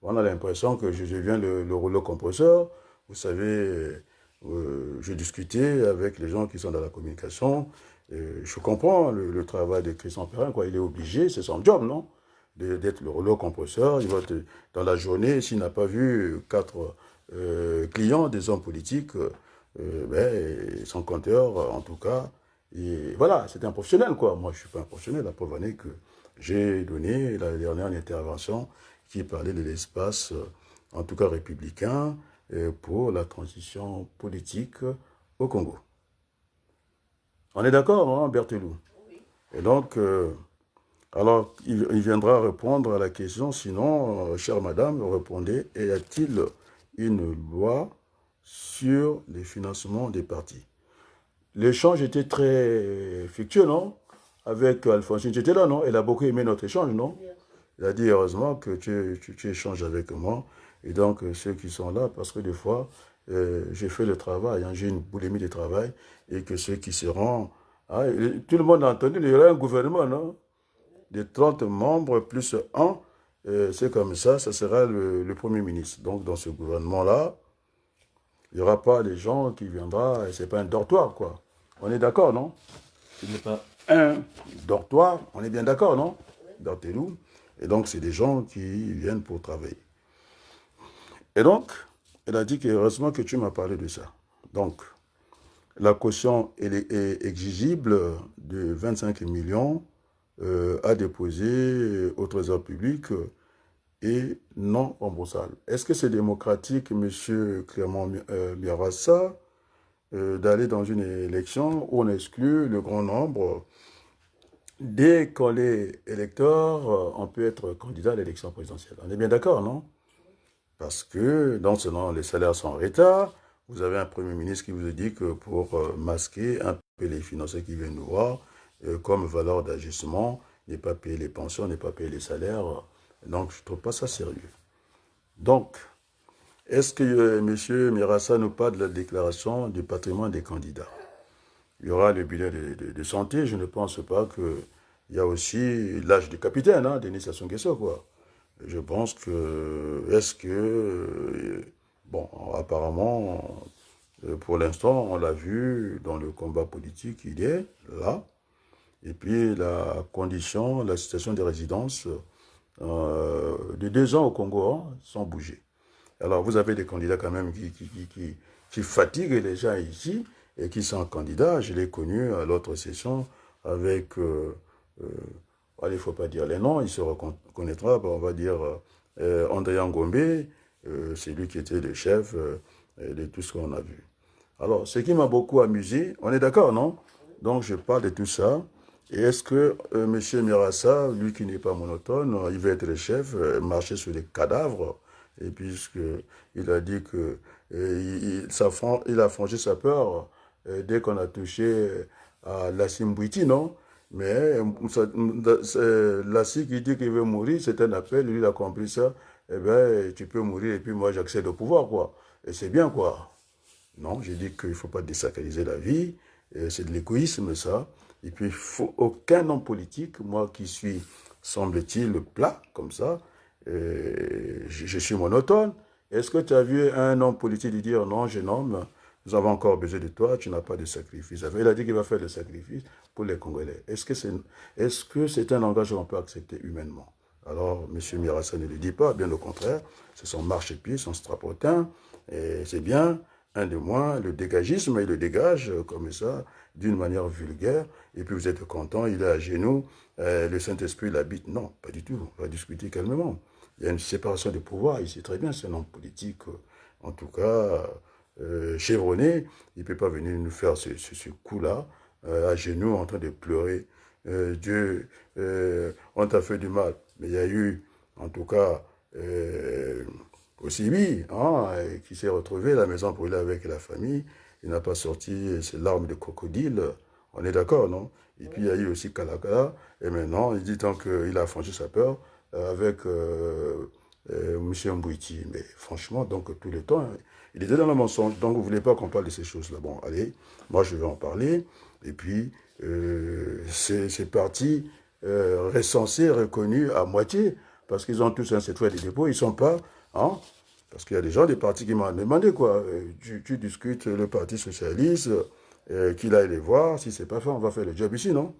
Speaker 1: On a l'impression que je deviens le rouleau compresseur. Vous savez, je discutais avec les gens qui sont dans la communication. Je comprends le travail de Christian Perrin, quoi. Il est obligé, c'est son job, non? D'être le rouleau compresseur. Il va dans la journée, s'il n'a pas vu 4 clients des hommes politiques, ben, son compteur, en tout cas, et voilà, c'est un professionnel, quoi. Moi, je ne suis pas un professionnel. La preuve en est que j'ai donné la dernière intervention qui parlait de l'espace, en tout cas républicain, pour la transition politique au Congo. On est d'accord, hein, Berthelou? Et donc, alors, il viendra répondre à la question, sinon, chère madame, répondez, y a-t-il une loi sur les financements des partis? L'échange était très fructueux, non? Avec Alphonsine, j'étais là, non? Elle a beaucoup aimé notre échange, non? Il a dit heureusement que tu échanges avec moi. Et donc, ceux qui sont là, parce que des fois, j'ai fait le travail, hein, j'ai une boulimie de travail, et que ceux qui seront... Ah, tout le monde a entendu, il y aura un gouvernement, non? De 30 membres plus un, c'est comme ça sera le Premier ministre. Donc, dans ce gouvernement-là, il n'y aura pas des gens qui viendront, c'est pas un dortoir, quoi. On est d'accord, non? Ce n'est pas un dortoir, on est bien d'accord, non? Dortelou. Et donc, c'est des gens qui viennent pour travailler. Et donc, elle a dit que heureusement que tu m'as parlé de ça. Donc, la caution elle est exigible de 25 millions à déposer au Trésor public et non remboursable. Est-ce que c'est démocratique, M. Clément Miarassa, d'aller dans une élection où on exclut le grand nombre? Dès qu'on est électeur, on peut être candidat à l'élection présidentielle. On est bien d'accord, non? Parce que, dans ce nom, les salaires sont en retard. Vous avez un Premier ministre qui vous dit que pour masquer un peu les financiers qui viennent nous voir, comme valeur d'ajustement, n'est pas payer les pensions, n'est pas payer les salaires. Donc, je ne trouve pas ça sérieux. Donc, est-ce que M. Mirassa nous parle de la déclaration du patrimoine des candidats? Il y aura le bilan de santé. Je ne pense pas qu'il y a aussi l'âge du capitaine, hein, Denis Sassou Nguesso, quoi. Je pense que, est-ce que, bon, apparemment, pour l'instant, on l'a vu dans le combat politique, il est là. Et puis, la condition, la situation des résidences de 2 ans au Congo, hein, sans bouger. Alors, vous avez des candidats quand même qui fatiguent les gens ici et qui sont candidats. Je l'ai connu à l'autre session avec... il ne faut pas dire les noms, il se reconnaîtra, on va dire André Ngombe, c'est lui qui était le chef de tout ce qu'on a vu. Alors, ce qui m'a beaucoup amusé, on est d'accord, non? Donc, je parle de tout ça. Et est-ce que M. Mirassa, lui qui n'est pas monotone, il veut être le chef, marcher sur les cadavres, et puisqu'il a dit que il a franchi sa peur dès qu'on a touché à Lassim Bouiti, non? Mais Lassi qui dit qu'il veut mourir, c'est un appel, lui il a compris ça, eh bien tu peux mourir et puis moi j'accède au pouvoir, quoi. Et c'est bien, quoi. Non, j'ai dit qu'il ne faut pas désacraliser la vie, c'est de l'égoïsme, ça. Et puis, il faut aucun homme politique, moi qui suis, semble-t-il, plat, comme ça, je suis monotone. Est-ce que tu as vu un homme politique lui dire, non, jeune homme, nous avons encore besoin de toi, tu n'as pas de sacrifice. Il a dit qu'il va faire le sacrifice pour les Congolais. Est-ce que c'est un engagement qu'on peut accepter humainement? Alors, M. Mirassa ne le dit pas, bien au contraire, c'est son marchepied, son strapotin, et c'est bien. Un de moins, le dégagisme, il le dégage comme ça, d'une manière vulgaire, et puis vous êtes content, il est à genoux, le Saint-Esprit l'habite. Non, pas du tout, on va discuter calmement. Il y a une séparation des pouvoirs, ici très bien, c'est un homme politique, en tout cas, chevronné, il ne peut pas venir nous faire ce coup-là, à genoux, en train de pleurer. Dieu, on t'a fait du mal, mais il y a eu, en tout cas, aussi oui, hein, qui s'est retrouvé à la maison brûlée avec la famille. Il n'a pas sorti ses larmes de crocodile. On est d'accord, non? Et puis il y a eu aussi Kalakala. Et maintenant, il dit tant qu'il a franchi sa peur avec M. Mbouiti. Mais franchement, donc tout le temps, il était dans le mensonge. Donc vous ne voulez pas qu'on parle de ces choses-là. Bon, allez, moi je vais en parler. Et puis, c'est parti recensé, reconnu à moitié. Parce qu'ils ont tous un certificat de dépôt. Ils ne sont pas... Hein? Parce qu'il y a des gens des partis qui m'ont demandé, quoi. Tu discutes le Parti Socialiste, qu'il aille les voir. Si c'est pas fait, on va faire le job ici, non?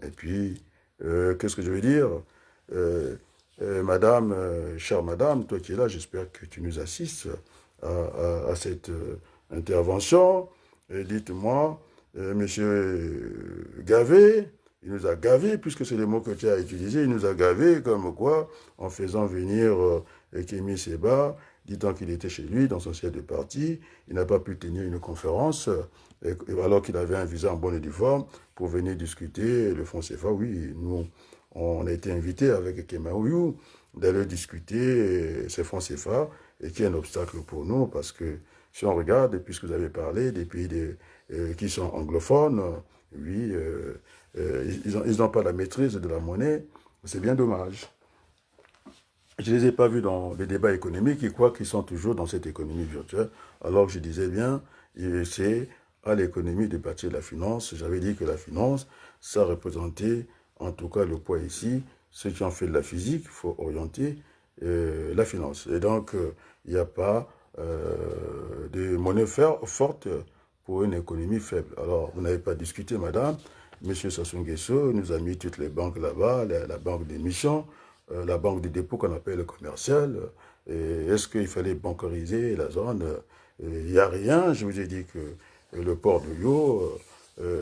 Speaker 1: Et puis, qu'est-ce que je veux dire? Madame, chère madame, toi qui es là, j'espère que tu nous assistes à cette intervention. Dites-moi, monsieur Gavé, il nous a gavé, puisque c'est le mot que tu as utilisé, il nous a gavé comme quoi, en faisant venir Kémy Seba, disant qu'il était chez lui, dans son siège de parti, il n'a pas pu tenir une conférence, alors qu'il avait un visa en bonne et due forme, pour venir discuter le fonds CFA. Oui, nous, on a été invités avec Kemaouyou d'aller discuter ces fonds CFA, et qui est un obstacle pour nous, parce que si on regarde, puisque vous avez parlé des pays qui sont anglophones, oui, ils n'ont pas la maîtrise de la monnaie, c'est bien dommage. je ne les ai pas vus dans les débats économiques, ils croient qu'ils sont toujours dans cette économie virtuelle, alors que je disais bien, c'est à l'économie de bâtir la finance. J'avais dit que la finance, ça représentait, en tout cas le poids ici, ceux qui ont fait de la physique, il faut orienter la finance. Et donc, il n'y a pas de monnaie forte pour une économie faible. Alors, vous n'avez pas discuté, madame. Monsieur Sassou Nguesso nous a mis toutes les banques là-bas, la banque d'émission, la banque de dépôt qu'on appelle le commercial. Est-ce qu'il fallait bancariser la zone? Il n'y a rien. Je vous ai dit que le port de Yo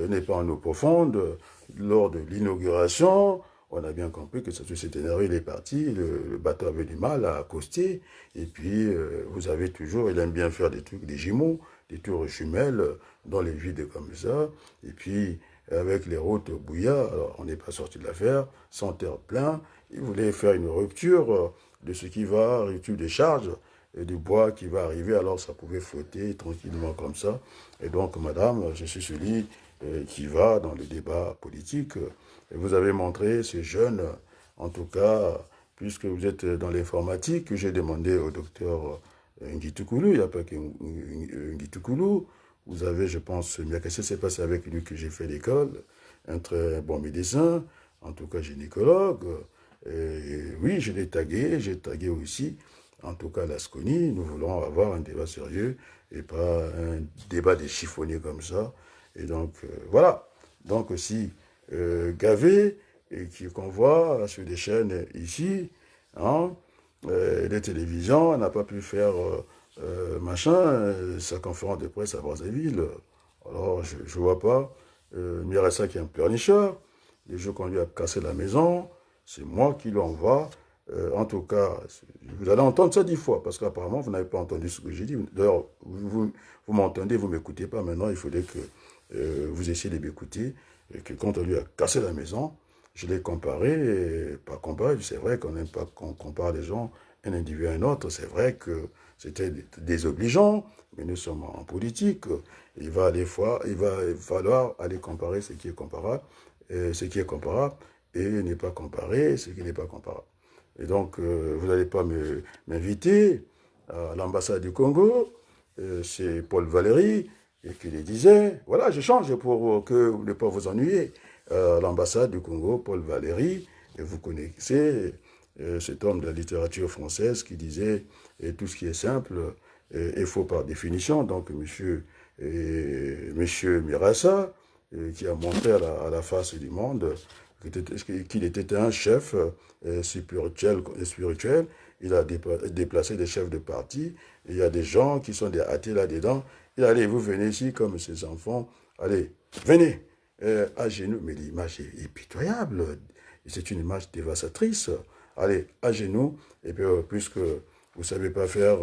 Speaker 1: n'est pas en eau profonde. Lors de l'inauguration, on a bien compris que Sassou s'est énervé, il est parti, le bateau avait du mal à accoster. Et puis, vous avez toujours, il aime bien faire des trucs, des jumeaux, des tours jumelles dans les vides comme ça. Et puis, avec les routes bouillardes, alors on n'est pas sorti de l'affaire, sans terre plein. Il voulait faire une rupture de ce qui va, rupture des charges, et du bois qui va arriver, alors ça pouvait flotter tranquillement comme ça. Et donc, madame, je suis celui qui va dans le débat politique. Et vous avez montré ces jeunes, en tout cas, puisque vous êtes dans l'informatique, que j'ai demandé au docteur Ngitoukulu, il n'y a pas que Ngitoukulu, vous avez, je pense, bien que c'est passé avec lui que j'ai fait l'école, un très bon médecin, en tout cas gynécologue. Et oui, je l'ai tagué, j'ai tagué aussi, en tout cas l'ASCONI. Nous voulons avoir un débat sérieux et pas un débat des chiffonniers comme ça. Et donc, voilà. Donc aussi, gavé, et qu'on voit sur des chaînes ici, hein, les télévisions, on n'a pas pu faire sa conférence de presse à Brazzaville. Alors, je ne vois pas. Miressa qui est un pleurnicheur, les jours qu'on lui a cassé la maison, c'est moi qui l'envoie. En tout cas, vous allez entendre ça 10 fois, parce qu'apparemment, vous n'avez pas entendu ce que j'ai dit. D'ailleurs, vous m'entendez, vous ne m'écoutez pas. Maintenant, il faudrait que vous essayez de m'écouter. Et que quand on lui a cassé la maison, je l'ai comparé, et pas comparé, c'est vrai qu'on n'aime pas qu'on compare les gens, un individu à un autre. C'est vrai que c'était désobligeant, mais nous sommes en politique. Il va falloir aller comparer ce qui est comparable, et ne pas comparer ce qui n'est pas comparable. Et donc, vous n'allez pas m'inviter à l'ambassade du Congo, c'est Paul Valéry, et qui le disait, voilà, je change pour que vous ne pas vous ennuyer. L'ambassade du Congo, Paul Valéry, et vous connaissez cet homme de la littérature française qui disait tout ce qui est simple est faux par définition. Donc, monsieur Mirassa, qui a montré à la face du monde qu'il était un chef spirituel. Il a déplacé des chefs de parti. Il y a des gens qui sont des athées là-dedans. Il a dit, allez, vous venez ici comme ces enfants. Allez, venez, à genoux. Mais l'image est pitoyable. C'est une image dévastatrice. Allez, à genoux. Et puis, puisque vous ne savez pas faire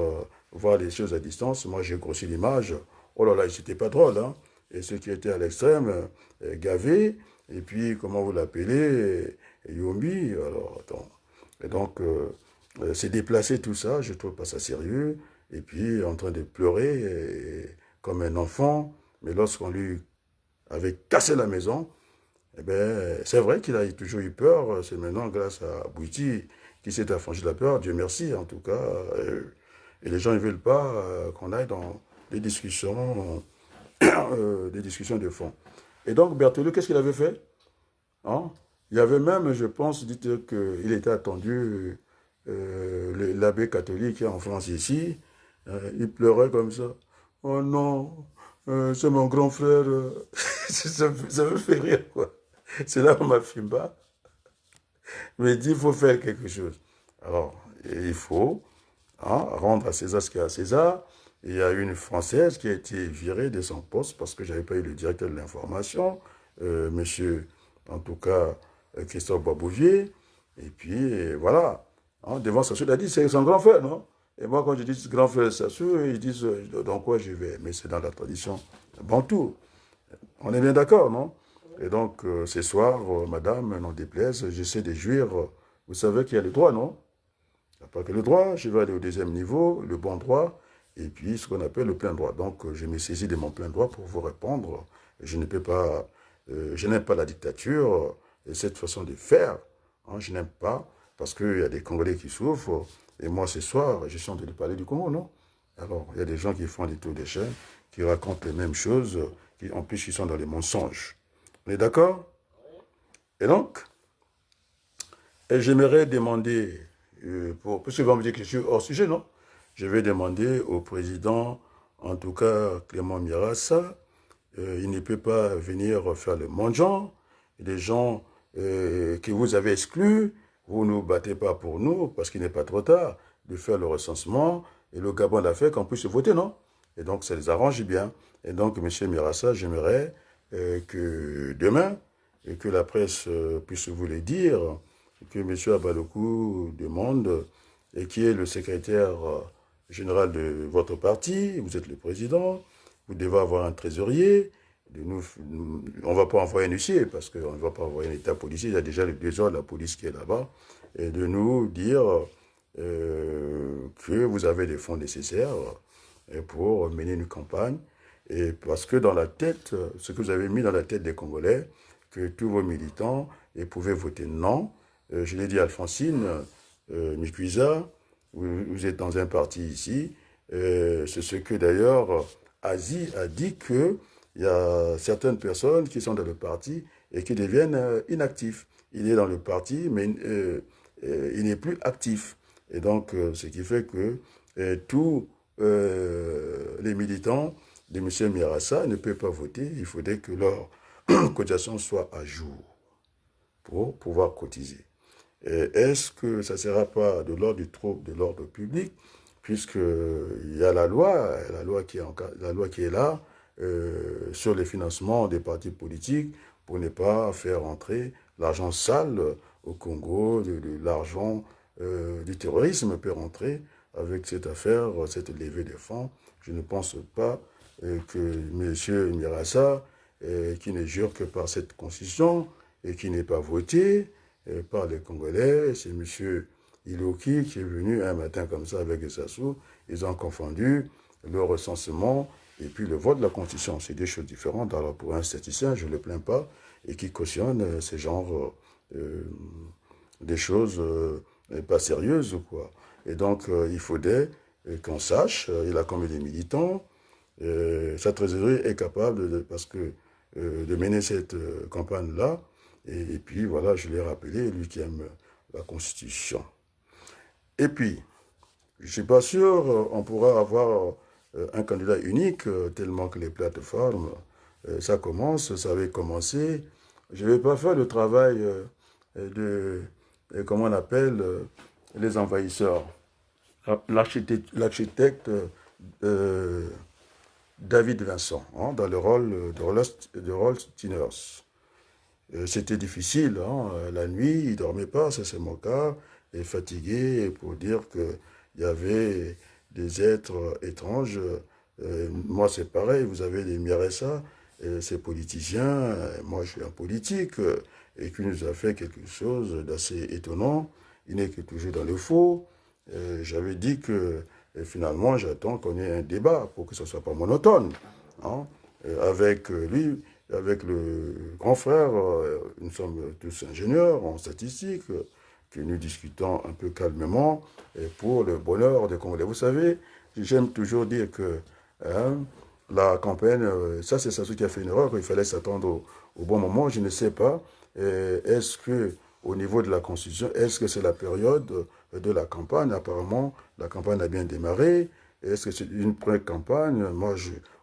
Speaker 1: voir les choses à distance, moi j'ai grossi l'image. Oh là là, c'était pas drôle, hein. Et ceux qui étaient à l'extrême, gavés, et puis, comment vous l'appelez, Yombi, alors, attends. Et donc, c'est déplacé tout ça, je trouve pas ça sérieux, et puis, en train de pleurer, comme un enfant, mais lorsqu'on lui avait cassé la maison, eh ben, c'est vrai qu'il a toujours eu peur, c'est maintenant grâce à Bouiti qui s'est affranchi la peur, Dieu merci, en tout cas, et les gens ne veulent pas qu'on aille dans des discussions de fond. Et donc, Berthelot, qu'est-ce qu'il avait fait, hein? Il y avait même, je pense, dites qu'il était attendu, l'abbé catholique en France ici, il pleurait comme ça. Oh non, c'est mon grand frère. Ça me fait rire, quoi. C'est là où ma Fimba me dit, il faut faire quelque chose. Alors, il faut rendre à César ce qu'il y a à César. Il y a une Française qui a été virée de son poste parce que je n'avais pas eu le directeur de l'information, monsieur, en tout cas, Christophe Babouvier. Et puis, voilà. Devant Sassou, il a dit, c'est son grand frère, non? Et moi, quand je dis grand frère Sassou, ils disent, dans quoi je vais? Mais c'est dans la tradition bantou. On est bien d'accord, non? Et donc, ce soir, madame, n'en déplaise, j'essaie de jouir. Vous savez qu'il y a le droit, non? Il n'y a pas que le droit, je vais aller au deuxième niveau, le bon droit, et puis ce qu'on appelle le plein droit. Donc, je me saisis de mon plein droit pour vous répondre. Je ne peux pas, je n'aime pas la dictature et cette façon de faire. Je n'aime pas, Parce qu'il y a des Congolais qui souffrent. Et moi, ce soir, je suis en train de parler du Congo, non? Alors, il y a des gens qui font des tours de chaîne, qui racontent les mêmes choses, qui, en plus, ils sont dans les mensonges. On est d'accord? Et donc, j'aimerais demander, parce que vous me dire que je suis hors sujet, non? Je vais demander au président, en tout cas Clément Mirassa, il ne peut pas venir faire le mendiant. Les gens que vous avez exclus, vous ne nous battez pas pour nous, parce qu'il n'est pas trop tard de faire le recensement, et le Gabon l'a fait, qu'on puisse voter, non? Et donc, ça les arrange bien. Et donc, M. Mirassa, j'aimerais que demain, et que la presse puisse vous le dire, que M. Abalokou demande, et qui est le secrétaire général de votre parti, vous êtes le président, vous devez avoir un trésorier, on ne va pas envoyer un huissier, parce qu'on ne va pas envoyer un état policier, il y a déjà les 2 heures de la police qui est là-bas, et de nous dire que vous avez les fonds nécessaires pour mener une campagne, et parce que dans la tête, ce que vous avez mis dans la tête des Congolais, que tous vos militants pouvaient voter non. Je l'ai dit à Alphonsine, Mikuisa, vous êtes dans un parti ici, c'est ce que d'ailleurs Asie a dit que il y a certaines personnes qui sont dans le parti et qui deviennent inactifs. Il est dans le parti, mais il n'est plus actif. Et donc, ce qui fait que tous les militants de M. Mirassa ne peuvent pas voter. Il faudrait que leur cotisation soit à jour pour pouvoir cotiser. Est-ce que ça ne sera pas de l'ordre du trouble, de l'ordre public, puisqu'il y a la loi qui est là, sur les financements des partis politiques pour ne pas faire entrer l'argent sale au Congo, l'argent du terrorisme peut rentrer avec cette affaire, cette levée de fonds. Je ne pense pas que M. Mirassa, qui ne jure que par cette constitution et qui n'est pas voté par les Congolais, c'est M. Iloki qui est venu un matin comme ça avec Sassou, ils ont confondu le recensement et puis le vote de la Constitution, c'est 2 choses différentes. Alors pour un statisticien, je ne le plains pas, et qui cautionne ces genres des choses pas sérieuses, quoi. Et donc il faudrait qu'on sache, il a combien de militants, sa trésorerie est capable, parce que, de mener cette campagne-là, et puis voilà, je l'ai rappelé, lui qui aime la Constitution. Et puis, je ne suis pas sûr on pourra avoir un candidat unique, tellement que les plateformes, ça commence, ça avait commencé. Je ne vais pas faire le travail comment on appelle, les envahisseurs. L'architecte David Vincent, hein, dans le rôle de Rolls Tinners. C'était difficile, hein, la nuit, il ne dormait pas, ça c'est mon cas, et fatigué, pour dire qu'il y avait des êtres étranges. Moi c'est pareil, vous avez les Miressa, ces politiciens, moi je suis un politique, et qui nous a fait quelque chose d'assez étonnant, il n'est que toujours dans le faux. J'avais dit que finalement j'attends qu'on ait un débat pour que ce ne soit pas monotone, hein, avec lui. Avec le grand frère, nous sommes tous ingénieurs en statistique, que nous discutons un peu calmement pour le bonheur des Congolais. Vous savez, j'aime toujours dire que hein, la campagne, ça c'est Sassou qui a fait une erreur, il fallait s'attendre au bon moment, je ne sais pas. Est-ce que au niveau de la Constitution, est-ce que c'est la période de la campagne? Apparemment, la campagne a bien démarré. Est-ce que c'est une première campagne? Moi,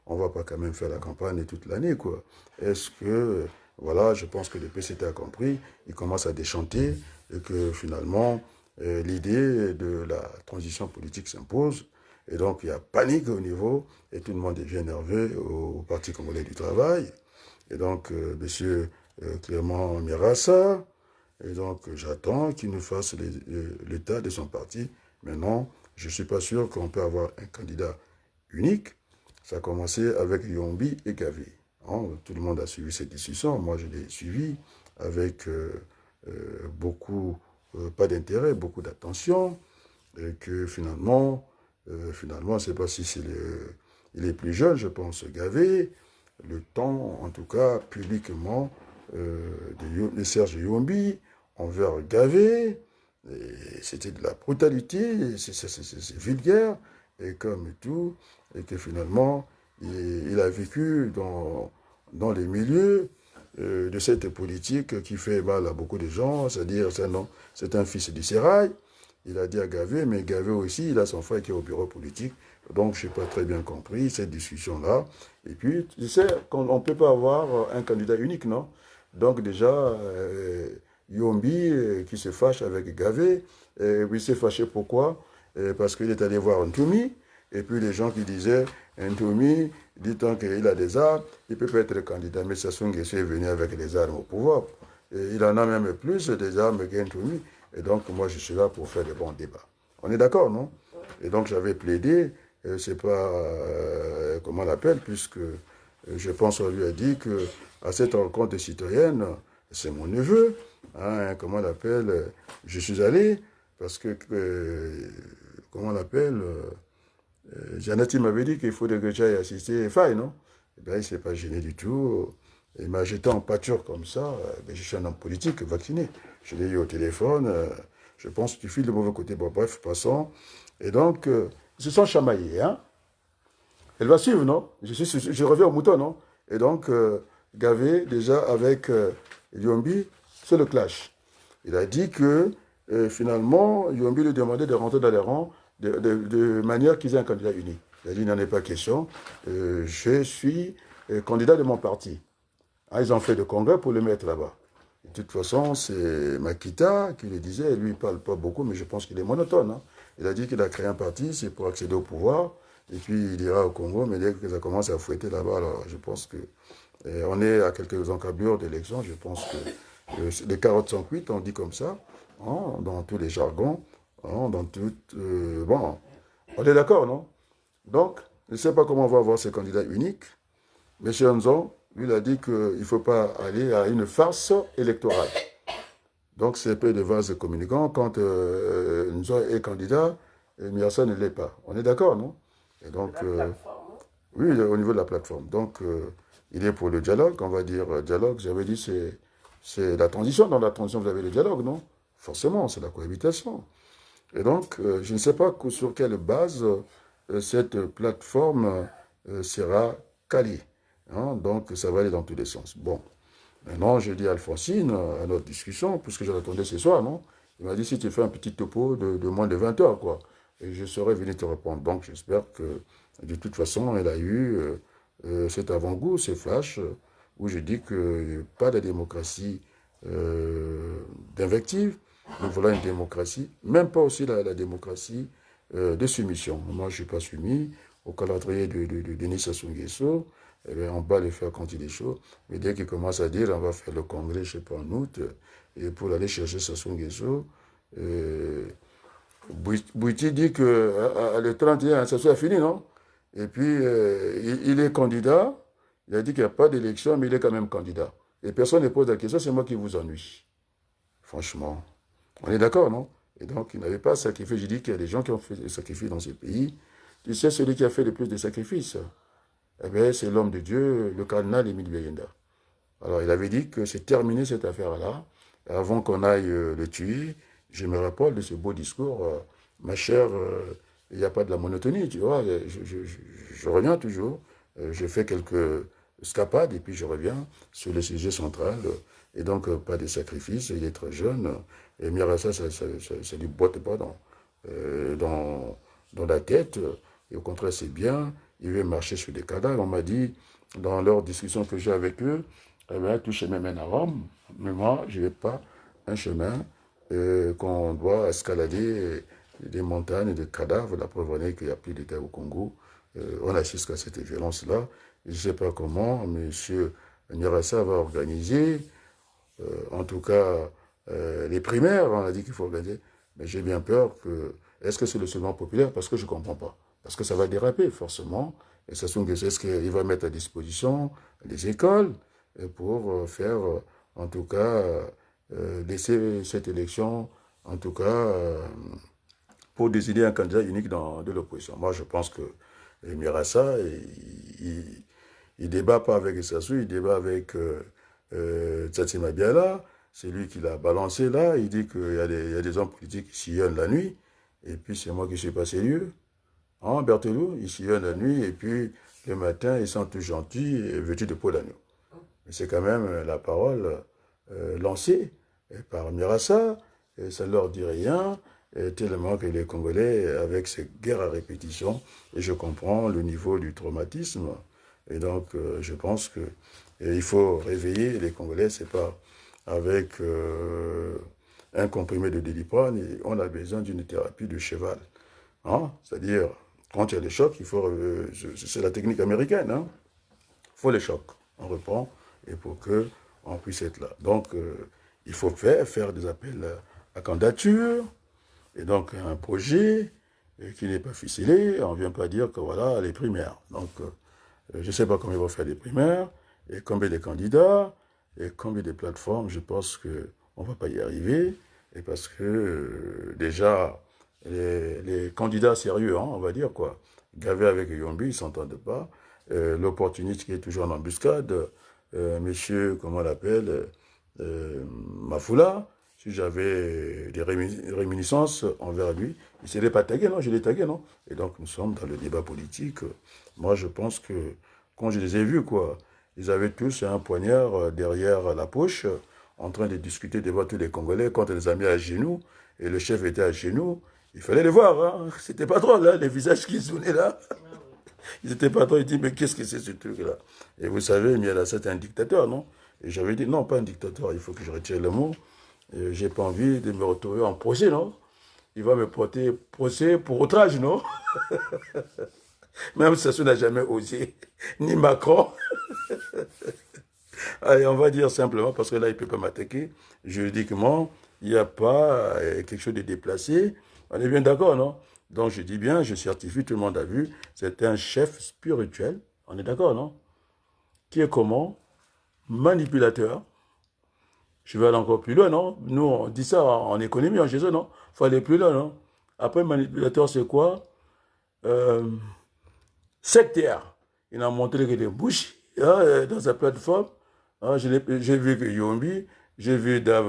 Speaker 1: on ne va pas quand même faire la campagne toute l'année, quoi. Est-ce que, voilà, je pense que le PCT a compris, il commence à déchanter, et que finalement, l'idée de la transition politique s'impose. Et donc, il y a panique au niveau, et tout le monde devient nerveux au Parti congolais du travail. Et donc, M. Clément Mirassa, et donc j'attends qu'il nous fasse l'état de son parti. Maintenant, je ne suis pas sûr qu'on peut avoir un candidat unique. Ça a commencé avec Yombi et Gavé. Hein, tout le monde a suivi cette discussion. Moi, je l'ai suivi avec beaucoup, pas d'intérêt, beaucoup d'attention. Et que finalement, je ne sais pas si il est plus jeune, je pense, Gavé. Le temps, en tout cas, publiquement, de Serge Yombi envers Gavé, C'était de la brutalité, c'est vulgaire, et comme tout, et que finalement, il a vécu dans les milieux de cette politique qui fait mal à beaucoup de gens, c'est-à-dire c'est un fils du sérail. Il a dit à Gavé, mais Gavé aussi, il a son frère qui est au bureau politique. Donc, je n'ai pas très bien compris cette discussion-là. Et puis, tu sais, on ne peut pas avoir un candidat unique, non? Donc, déjà, Yombi qui se fâche avec Gavé, il s'est fâché pourquoi? Parce qu'il est allé voir Ntoumi, et puis les gens qui disaient, Ntoumi, dit-on qu'il a des armes, il peut pas être candidat, mais Sassou Nguesso est venu avec les armes au pouvoir. Et il en a même plus des armes qu'Ntoumi. Et donc, moi, je suis là pour faire des bons débats. On est d'accord, non? Et donc, j'avais plaidé, c'est pas, comment on l'appelle, puisque je pense qu'on lui a dit que à cette rencontre citoyenne, c'est mon neveu, hein, comment on l'appelle, je suis allé, parce que, comment on l'appelle, Jeannette m'avait dit qu'il faudrait que j'aille assister Faye, non? Eh bien, il ne s'est pas gêné du tout. Il m'a jeté en pâture comme ça. Ben, je suis un homme politique, vacciné. Je l'ai eu au téléphone. Je pense qu'il file de mauvais côté. Bon, bref, passons. Et donc, ils se sont chamaillés. Hein? Elle va suivre, non? Je reviens au mouton, non? Et donc, Gavé, déjà, avec Yombi, c'est le clash. Il a dit que, finalement, Yombi lui demandait de rentrer dans les rangs de manière qu'ils aient un candidat unique. Il a dit, il n'en est pas question. Je suis candidat de mon parti. Ah, ils ont fait le congrès pour le mettre là-bas. De toute façon, c'est Makita qui le disait. Lui, il ne parle pas beaucoup, mais je pense qu'il est monotone. Hein. Il a dit qu'il a créé un parti, c'est pour accéder au pouvoir. Et puis, il ira au Congo, mais dès que ça commence à fouetter là-bas, alors je pense que on est à quelques encablures d'élections. Je pense que les carottes sont cuites, on dit comme ça, hein, dans tous les jargons, hein, dans toutes... bon, on est d'accord, non? Donc, je ne sais pas comment on va avoir ces candidats uniques. M. Nzon, lui, il a dit qu'il ne faut pas aller à une farce électorale. Donc, c'est peu de vases communicants. Quand Nzon est candidat, Miassa ne l'est pas. On est d'accord, non? Et donc, oui, au niveau de la plateforme. Donc, il est pour le dialogue, on va dire dialogue. J'avais dit c'est la transition. Dans la transition, vous avez le dialogue, non? Forcément, c'est la cohabitation. Et donc, je ne sais pas sur quelle base cette plateforme sera calée. Hein, donc, ça va aller dans tous les sens. Bon, maintenant, je dis à Alphonsine, à notre discussion, puisque je l'attendais ce soir, non? Il m'a dit, si tu fais un petit topo de moins de 20 heures, quoi, et je serais venu te répondre. Donc, j'espère que, de toute façon, elle a eu cet avant-goût, ces flashs, où je dis que pas de démocratie d'invective, nous voulons une démocratie, même pas aussi la démocratie de soumission. Moi, je ne suis pas soumis au calendrier de Denis Sassou Nguesso. Eh bien, on va le faire quand il est chaud. Mais dès qu'il commence à dire, on va faire le congrès, je ne sais pas, en août, et pour aller chercher Sassou Nguesso, Bouiti dit que le 31, Sassou a fini, non? Et puis, il est candidat. Il a dit qu'il n'y a pas d'élection, mais il est quand même candidat. Et personne ne pose la question, c'est moi qui vous ennuie. Franchement. On est d'accord, non? Et donc, il n'avait pas sacrifié. J'ai dit qu'il y a des gens qui ont fait des sacrifices dans ce pays. Tu sais, celui qui a fait le plus de sacrifices, eh bien, c'est l'homme de Dieu, le cardinal Émile Biayenda. Alors, il avait dit que c'est terminé cette affaire-là. Avant qu'on aille le tuer, je me rappelle de ce beau discours. Ma chère, il n'y a pas de la monotonie, tu vois. Je reviens toujours. Je fais quelques escapades et puis je reviens sur le sujet central. Et donc, pas de sacrifice. Il est très jeune. Et Mirassa, ça ne lui botte pas dans la tête. Et au contraire, c'est bien. Il veut marcher sur des cadavres. On m'a dit, dans leur discussion que j'ai avec eux, eh bien, tout chemin mène à Rome. Mais moi, je ne vais pas un chemin qu'on doit escalader des montagnes de cadavres. La preuve en est qu'il n'y a plus de terre au Congo. On assiste à cette violence-là. Je ne sais pas comment M. Nyarassa va organiser, en tout cas, les primaires. On a dit qu'il faut organiser. Mais j'ai bien peur que... Est-ce que c'est le second populaire? Parce que je ne comprends pas. Parce que ça va déraper, forcément. Et ça sont est-ce qu'il va mettre à disposition les écoles pour faire, en tout cas, laisser cette élection, en tout cas, pour décider un candidat unique de l'opposition. Moi, je pense que Mirassa, il débat pas avec Sassou, il débat avec Tsatsima Biala, c'est lui qui l'a balancé là. Il dit qu'il y a des hommes politiques qui sillonnent la nuit. Et puis c'est moi qui suis passé lieu. Hein, Berthelot, ils sillonnent la nuit. Et puis le matin, ils sont tous gentils et vêtus de peau d'agneau. Mais c'est quand même la parole lancée par Mirassa. Et ça ne leur dit rien. Tellement que les Congolais, avec ces guerres à répétition, et je comprends le niveau du traumatisme. Et donc, je pense que il faut réveiller les Congolais, c'est pas avec un comprimé de Doliprane, et on a besoin d'une thérapie de cheval. Hein? C'est-à-dire, quand il y a des chocs, il faut, c'est la technique américaine, hein? Il faut les chocs. On reprend, et pour qu'on puisse être là. Donc, il faut faire des appels à candidature, et donc un projet qui n'est pas ficelé. On ne vient pas dire que voilà, les primaires. Donc, je ne sais pas combien ils vont faire les primaires, et combien de candidats, et combien de plateformes. Je pense qu'on ne va pas y arriver. Et parce que déjà, les candidats sérieux, hein, on va dire quoi, Gavé avec Yombi, ils ne s'entendent pas. L'opportuniste qui est toujours en embuscade, monsieur, comment on l'appelle, Mafoula, si j'avais des réminiscences envers lui, il ne serait pas tagué, non, je l'ai tagué, non. Et donc, nous sommes dans le débat politique. Moi, je pense que, quand je les ai vus, quoi, ils avaient tous un poignard derrière la poche, en train de discuter devant tous les Congolais, quand on les a mis à genoux, et le chef était à genoux. Il fallait les voir, hein. C'était pas drôle, hein, les visages qui sonnaient là. Ils étaient pas drôles, ils disaient, mais qu'est-ce que c'est ce truc-là? Et vous savez, Miala, c'est un dictateur, non? Et j'avais dit, non, pas un dictateur, il faut que je retire le mot. J'ai pas envie de me retrouver en procès, non? Il va me porter procès pour outrage, non? Même Sassou n'a jamais osé, ni Macron. Allez, on va dire simplement, parce que là, il ne peut pas m'attaquer, juridiquement, il n'y a pas quelque chose de déplacé. On est bien d'accord, non? Donc, je dis bien, je certifie, tout le monde a vu, c'est un chef spirituel. On est d'accord, non? Qui est comment? Manipulateur. Je vais aller encore plus loin, non? Nous, on dit ça en économie, en Jésus, non? Il faut aller plus loin, non? Après, manipulateur, c'est quoi? Sectaire. Il a montré que des bouches hein, dans sa plateforme. Hein, j'ai vu que Yombi, j'ai vu Dave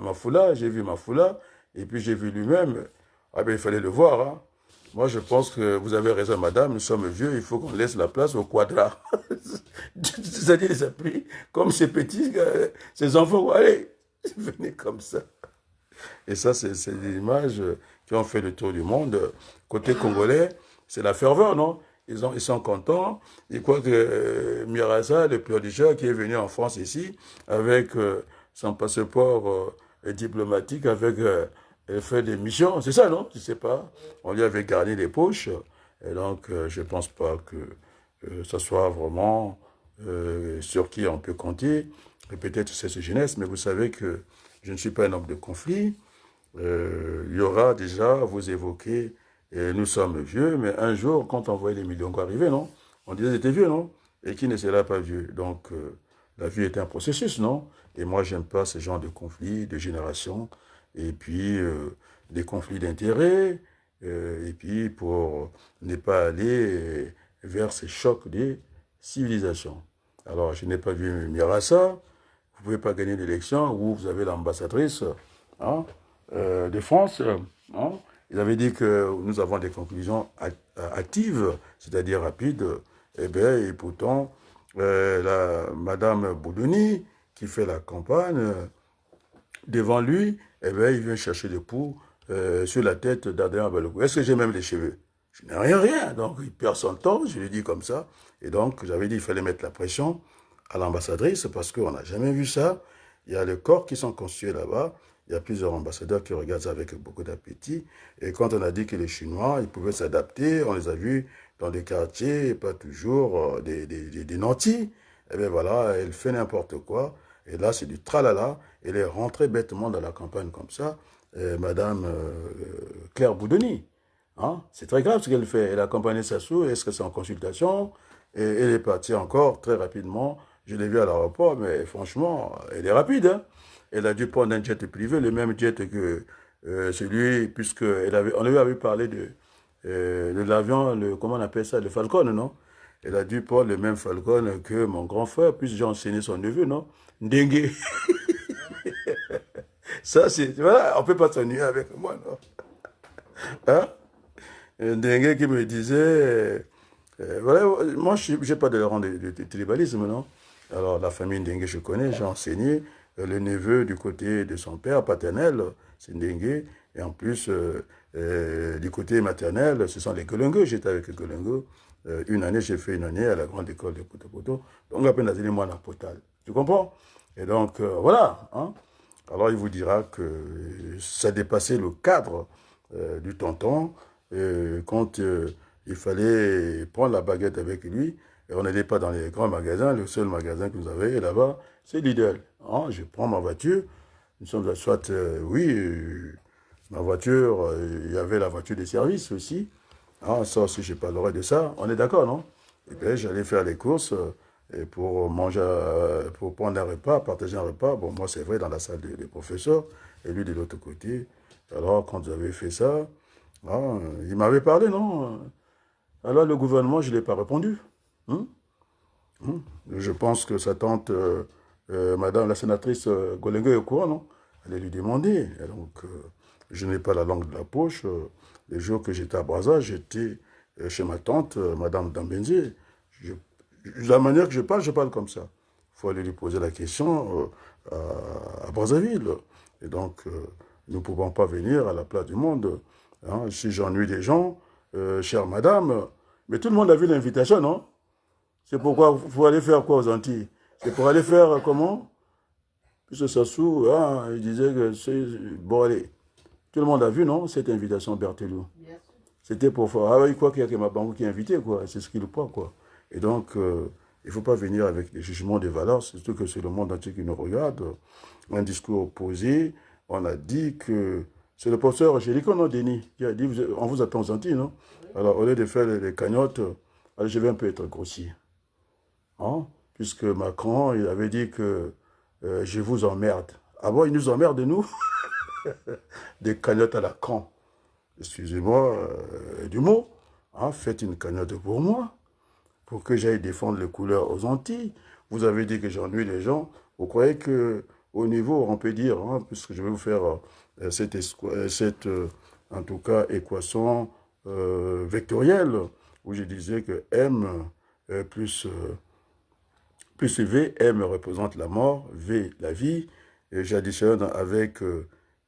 Speaker 1: Mafoula, j'ai vu Mafoula, et puis j'ai vu lui-même. Ah ben, il fallait le voir. Hein. Moi, je pense que vous avez raison, madame, nous sommes vieux, il faut qu'on laisse la place au quadra. C'est-à-dire les appuis, comme ces petits, ces enfants, allez, venez comme ça. Et ça, c'est des images qui ont fait le tour du monde. Côté congolais, c'est la ferveur, non? Ils sont contents. Ils croient que Mirassa, le prodigat qui est venu en France ici, avec son passeport diplomatique, avec fait des missions, c'est ça, non? Je ne sais pas. On lui avait garni les poches. Et donc, je ne pense pas que ça soit vraiment sur qui on peut compter. Et peut-être c'est ce jeunesse, mais vous savez que je ne suis pas un homme de conflit. Il y aura déjà, vous évoquez, nous sommes vieux, mais un jour, quand on voyait les millions arriver, non? On disait c'était vieux, non? Et qui ne sera pas vieux? Donc, la vie est un processus, non? Et moi, j'aime pas ce genre de conflits, de génération, et puis des conflits d'intérêts, et puis pour ne pas aller vers ces chocs des civilisations. Alors, je n'ai pas vu Mirassa, vous ne pouvez pas gagner l'élection où vous avez l'ambassadrice hein, de France. Hein. Ils avaient dit que nous avons des conclusions actives, c'est-à-dire rapides. Eh bien, et pourtant, Madame Boudouni, qui fait la campagne, devant lui, eh bien, il vient chercher des poux sur la tête d'Adrien Balogun. Est-ce que j'ai même les cheveux? Je n'ai rien. Donc, il perd son temps, je lui dis comme ça. Et donc, j'avais dit qu'il fallait mettre la pression à l'ambassadrice parce qu'on n'a jamais vu ça. Il y a les corps qui sont constitués là-bas. Il y a plusieurs ambassadeurs qui regardent ça avec beaucoup d'appétit. Et quand on a dit que les Chinois, ils pouvaient s'adapter, on les a vus dans des quartiers, pas toujours des nantis. Et bien voilà, elle fait n'importe quoi. Et là, c'est du tralala. Elle est rentrée bêtement dans la campagne comme ça. Madame Claire Boudoni. Hein? C'est très grave ce qu'elle fait. Elle a accompagné Sassou, est-ce que c'est en consultation? Et elle est partie encore très rapidement. Je l'ai vue à l'aéroport, mais franchement, elle est rapide. Hein? Elle a dû prendre un jet privé, le même jet que celui, puisque on lui avait parlé de l'avion, comment on appelle ça, le Falcon, non? Elle a dû prendre le même Falcon que mon grand frère, puisque j'ai enseigné son neveu, non? Ndengue. Ça, c'est... Voilà, on ne peut pas s'ennuyer avec moi, non? Hein? Un dingue qui me disait... voilà, moi, je n'ai pas de rang de tribalisme, non? Alors, la famille Ndengue, je connais, j'ai enseigné. Le neveu du côté de son père paternel, c'est Ndengue. Et en plus, du côté maternel, ce sont les Golongo. J'étais avec les Golongo. Une année, j'ai fait une année à la grande école de Poto. Donc, à peine à moi, la Potal. Tu comprends? Et donc, voilà. Hein? Alors, il vous dira que ça dépassait le cadre du tonton. Quand il fallait prendre la baguette avec lui, et on n'allait pas dans les grands magasins. Le seul magasin que vous avez là-bas, c'est Lidl. Hein? Je prends ma voiture. Nous sommes à soit, oui, ma voiture, il y avait la voiture de service aussi. Ah, ça aussi, je parlerai de ça. On est d'accord, non? Et puis, j'allais faire les courses et pour manger, pour prendre un repas, partager un repas. Bon, moi, c'est vrai, dans la salle des professeurs, et lui de l'autre côté. Alors, quand j'avais fait ça, ah, il m'avait parlé, non? Alors, le gouvernement, je ne l'ai pas répondu. Hein? Hein? Je pense que sa tante, madame la sénatrice Golengo est au courant, non? Elle lui demander. Et donc, je n'ai pas la langue de la poche. Les jours que j'étais à Brazza, j'étais chez ma tante, madame Dambenzi. La manière que je parle comme ça. Il faut aller lui poser la question à Brazzaville. Et donc, nous ne pouvons pas venir à la place du monde. Hein? Si j'ennuie des gens, chère madame, mais tout le monde a vu l'invitation, non? C'est pourquoi il faut aller faire quoi aux Antilles? C'est pour aller faire comment? Puisque Sassou, hein, il disait que c'est... Bon, allez, tout le monde a vu, non, cette invitation Berthelou. C'était pour faire... Ah oui, quoi qu'il y a que ma banque qui est invité, quoi. C'est ce qu'il croit, quoi. Et donc, il ne faut pas venir avec des jugements de valeurs, surtout que c'est le monde entier qui nous regarde. Un discours opposé, on a dit que... C'est le professeur Gélico, non, Denis, qui a dit, on vous attend aux Antilles, non? Alors, au lieu de faire les cagnottes, allez, je vais un peu être grossier. Hein? Puisque Macron, il avait dit que je vous emmerde. Ah bon, il nous emmerde, nous? Des cagnottes à la con. Excusez-moi du mot. Hein? Faites une cagnotte pour moi, pour que j'aille défendre les couleurs aux Antilles. Vous avez dit que j'ennuie les gens. Vous croyez que au niveau, on peut dire, hein, puisque je vais vous faire cette en tout cas, équation vectorielle, où je disais que M plus V, M représente la mort, V la vie, et j'additionne avec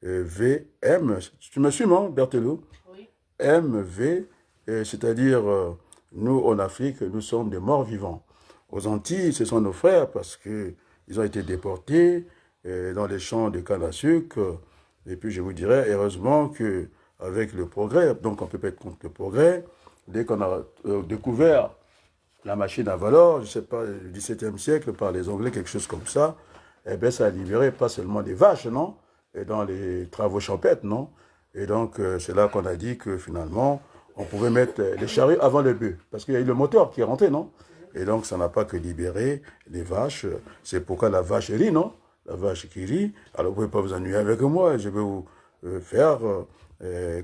Speaker 1: V, M, tu me suis, non, Berthelot? Oui. M, V, c'est-à-dire, nous, en Afrique, nous sommes des morts vivants. Aux Antilles, ce sont nos frères parce qu'ils ont été déportés dans les champs de canne à sucre. Et puis, je vous dirais, heureusement qu'avec le progrès, donc on peut pas être contre le progrès, dès qu'on a découvert la machine à valeur, je ne sais pas, du XVIIe siècle, par les Anglais, quelque chose comme ça, eh bien, ça a libéré pas seulement des vaches, non? Et dans les travaux champêtres, non? Et donc, c'est là qu'on a dit que finalement, on pouvait mettre les charrues avant les bœufs. Parce qu'il y a eu le moteur qui est rentré, non? Et donc, ça n'a pas que libéré les vaches. C'est pourquoi la vache rit, non? La vache qui rit. Alors, vous ne pouvez pas vous ennuyer avec moi. Je vais vous faire,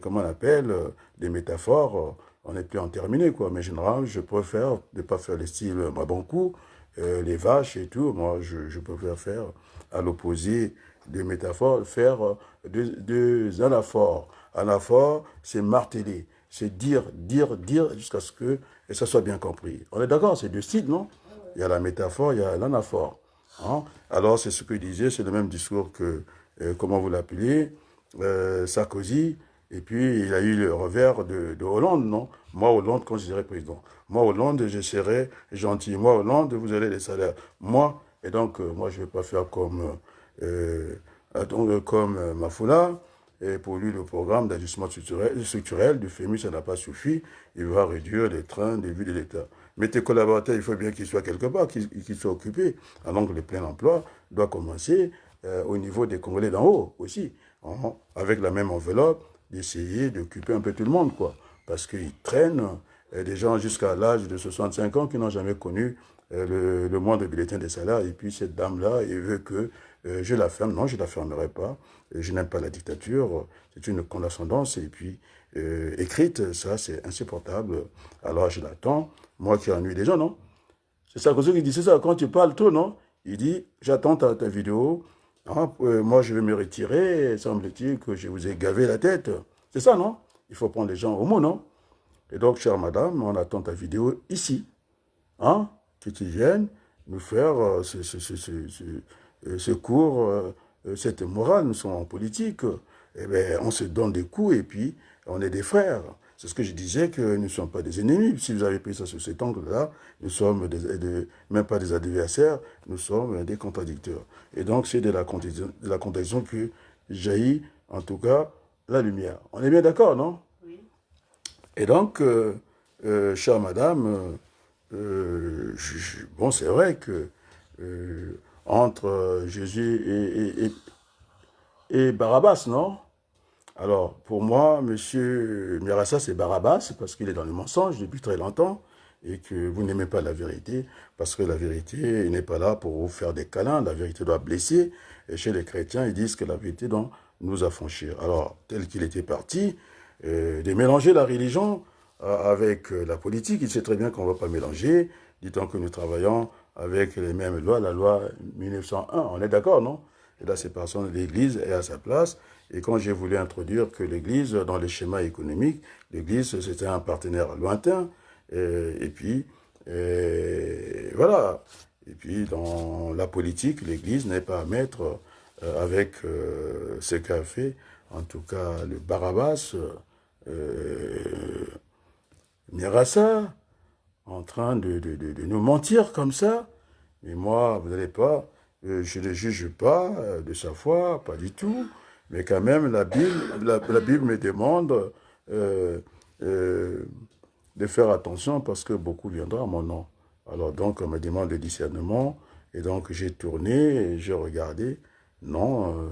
Speaker 1: comment on appelle, des métaphores. On n'est plus en terminé, quoi. Mais généralement, je préfère ne pas faire le style Mabankou, les vaches et tout. Moi, je préfère faire, à l'opposé des métaphores, faire deux anaphores. Anaphore, c'est marteler. C'est dire, jusqu'à ce que ça soit bien compris. On est d'accord, c'est deux styles, non? Il y a la métaphore, il y a l'anaphore. Hein? Alors, c'est ce que je disais, c'est le même discours que, comment vous l'appelez, Sarkozy. Et puis, il a eu le revers de Hollande, non? Moi, Hollande, quand je serai président. Moi, Hollande, je serai gentil. Moi, Hollande, vous aurez les salaires. Moi, et donc, moi, je ne vais pas faire comme Mafoula. Et pour lui, le programme d'ajustement structurel du FMI, ça n'a pas suffi. Il va réduire les trains de vie de l'État. Mais tes collaborateurs, il faut bien qu'ils soient quelque part, qu'ils soient occupés. Alors que le plein emploi doit commencer au niveau des Congolais d'en haut aussi. Hein, avec la même enveloppe, d'essayer d'occuper un peu tout le monde, quoi. Parce qu'ils traînent des gens jusqu'à l'âge de 65 ans qui n'ont jamais connu le moindre bulletin de salaire. Et puis cette dame-là, elle veut que je la ferme. Non, je ne la fermerai pas. Je n'aime pas la dictature. C'est une condescendance. Et puis, écrite, ça, c'est insupportable. Alors, je l'attends. Moi qui ennuie les gens, non? C'est Sarkozy qui dit, c'est ça, quand tu parles trop, non? Il dit, j'attends ta vidéo Hein, moi, je vais me retirer, semble-t-il que je vous ai gavé la tête. C'est ça, non? Il faut prendre les gens au mot, non? Et donc, chère madame, on attend ta vidéo ici, hein, que tu viennes nous faire ce cours, cette morale. Nous sommes en politique. Eh bien, on se donne des coups et puis on est des frères. C'est ce que je disais, que nous ne sommes pas des ennemis. Si vous avez pris ça sous cet angle-là, nous sommes même pas des adversaires, nous sommes des contradicteurs. Et donc, c'est de la contradiction que jaillit, en tout cas, la lumière. On est bien d'accord, non? Et donc, chère madame, bon, c'est vrai que entre Jésus et Barabbas, non? Alors, pour moi, monsieur Mirassa, c'est Barabbas, parce qu'il est dans le mensonge depuis très longtemps, et que vous n'aimez pas la vérité, parce que la vérité n'est pas là pour vous faire des câlins, la vérité doit blesser. Et chez les chrétiens, ils disent que la vérité doit nous affranchir. Alors, tel qu'il était parti, de mélanger la religion avec la politique, il sait très bien qu'on ne va pas mélanger, dit-on que nous travaillons avec les mêmes lois, la loi 1901, on est d'accord, non? Et la séparation de l'Église est à sa place. Et quand j'ai voulu introduire que l'Église, dans les schémas économiques, l'Église, c'était un partenaire lointain. Et puis, voilà. Et puis, dans la politique, l'Église n'est pas à mettre avec ce qu'a fait, en tout cas, le Barabbas, Mirassa, en train de nous mentir comme ça. Mais moi, vous n'allez pas, je ne juge pas de sa foi, pas du tout. Mais quand même, la Bible me demande euh, euh, de faire attention parce que beaucoup viendra à mon nom. Alors donc, on me demande le discernement. Et donc, j'ai tourné et j'ai regardé. Non,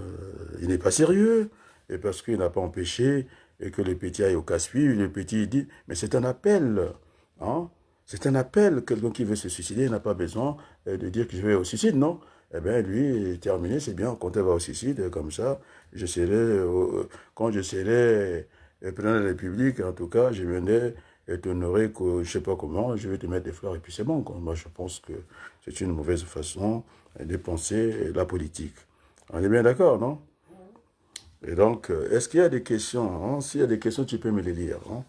Speaker 1: il n'est pas sérieux. Et parce qu'il n'a pas empêché et que le petit aille au casse-pied, le petit dit, mais c'est un appel. Hein? C'est un appel. Quelqu'un qui veut se suicider n'a pas besoin de dire que je vais au suicide, non? Eh bien, lui, terminé, c'est bien, quand elle va au suicide, comme ça, quand je serai président de la République, en tout cas, je venais t'honorer que je ne sais pas comment, je vais te mettre des fleurs et puis c'est bon, quoi. Moi, je pense que c'est une mauvaise façon de penser la politique. On est bien d'accord, non? Et donc, est-ce qu'il y a des questions, hein? S'il y a des questions, tu peux me les lire, hein?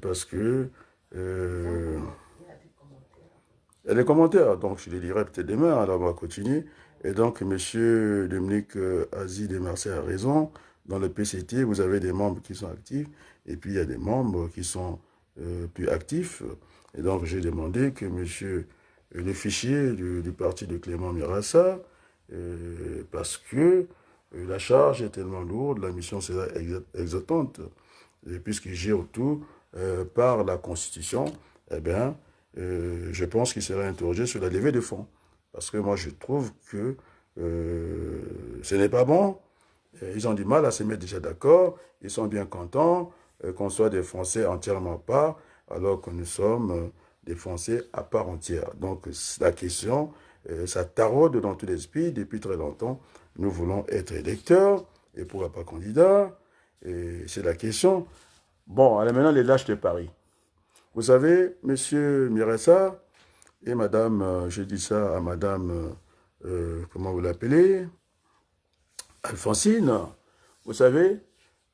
Speaker 1: Parce que euh, il y a des commentaires, donc je les lirai peut-être demain, alors on va continuer. Et donc, monsieur Dominique Azi de Marseille a raison. Dans le PCT, vous avez des membres qui sont actifs, et puis il y a des membres qui sont plus actifs. Et donc, j'ai demandé que monsieur le fichier du parti de Clément Mirassa, parce que la charge est tellement lourde, la mission sera exaltante, et puisqu'il gère tout par la Constitution, eh bien, je pense qu'il serait interrogé sur la levée de fonds. Parce que moi, je trouve que ce n'est pas bon. Ils ont du mal à se mettre déjà d'accord. Ils sont bien contents qu'on soit des Français entièrement à part, alors que nous sommes des Français à part entière. Donc, la question, ça taraude dans tout l'esprit depuis très longtemps. Nous voulons être électeurs et pourquoi pas candidats. Et c'est la question. Bon, allez, maintenant, les lâches de Paris. Vous savez, monsieur Miressa et madame, je dis ça à madame, comment vous l'appelez, Alphonsine, vous savez,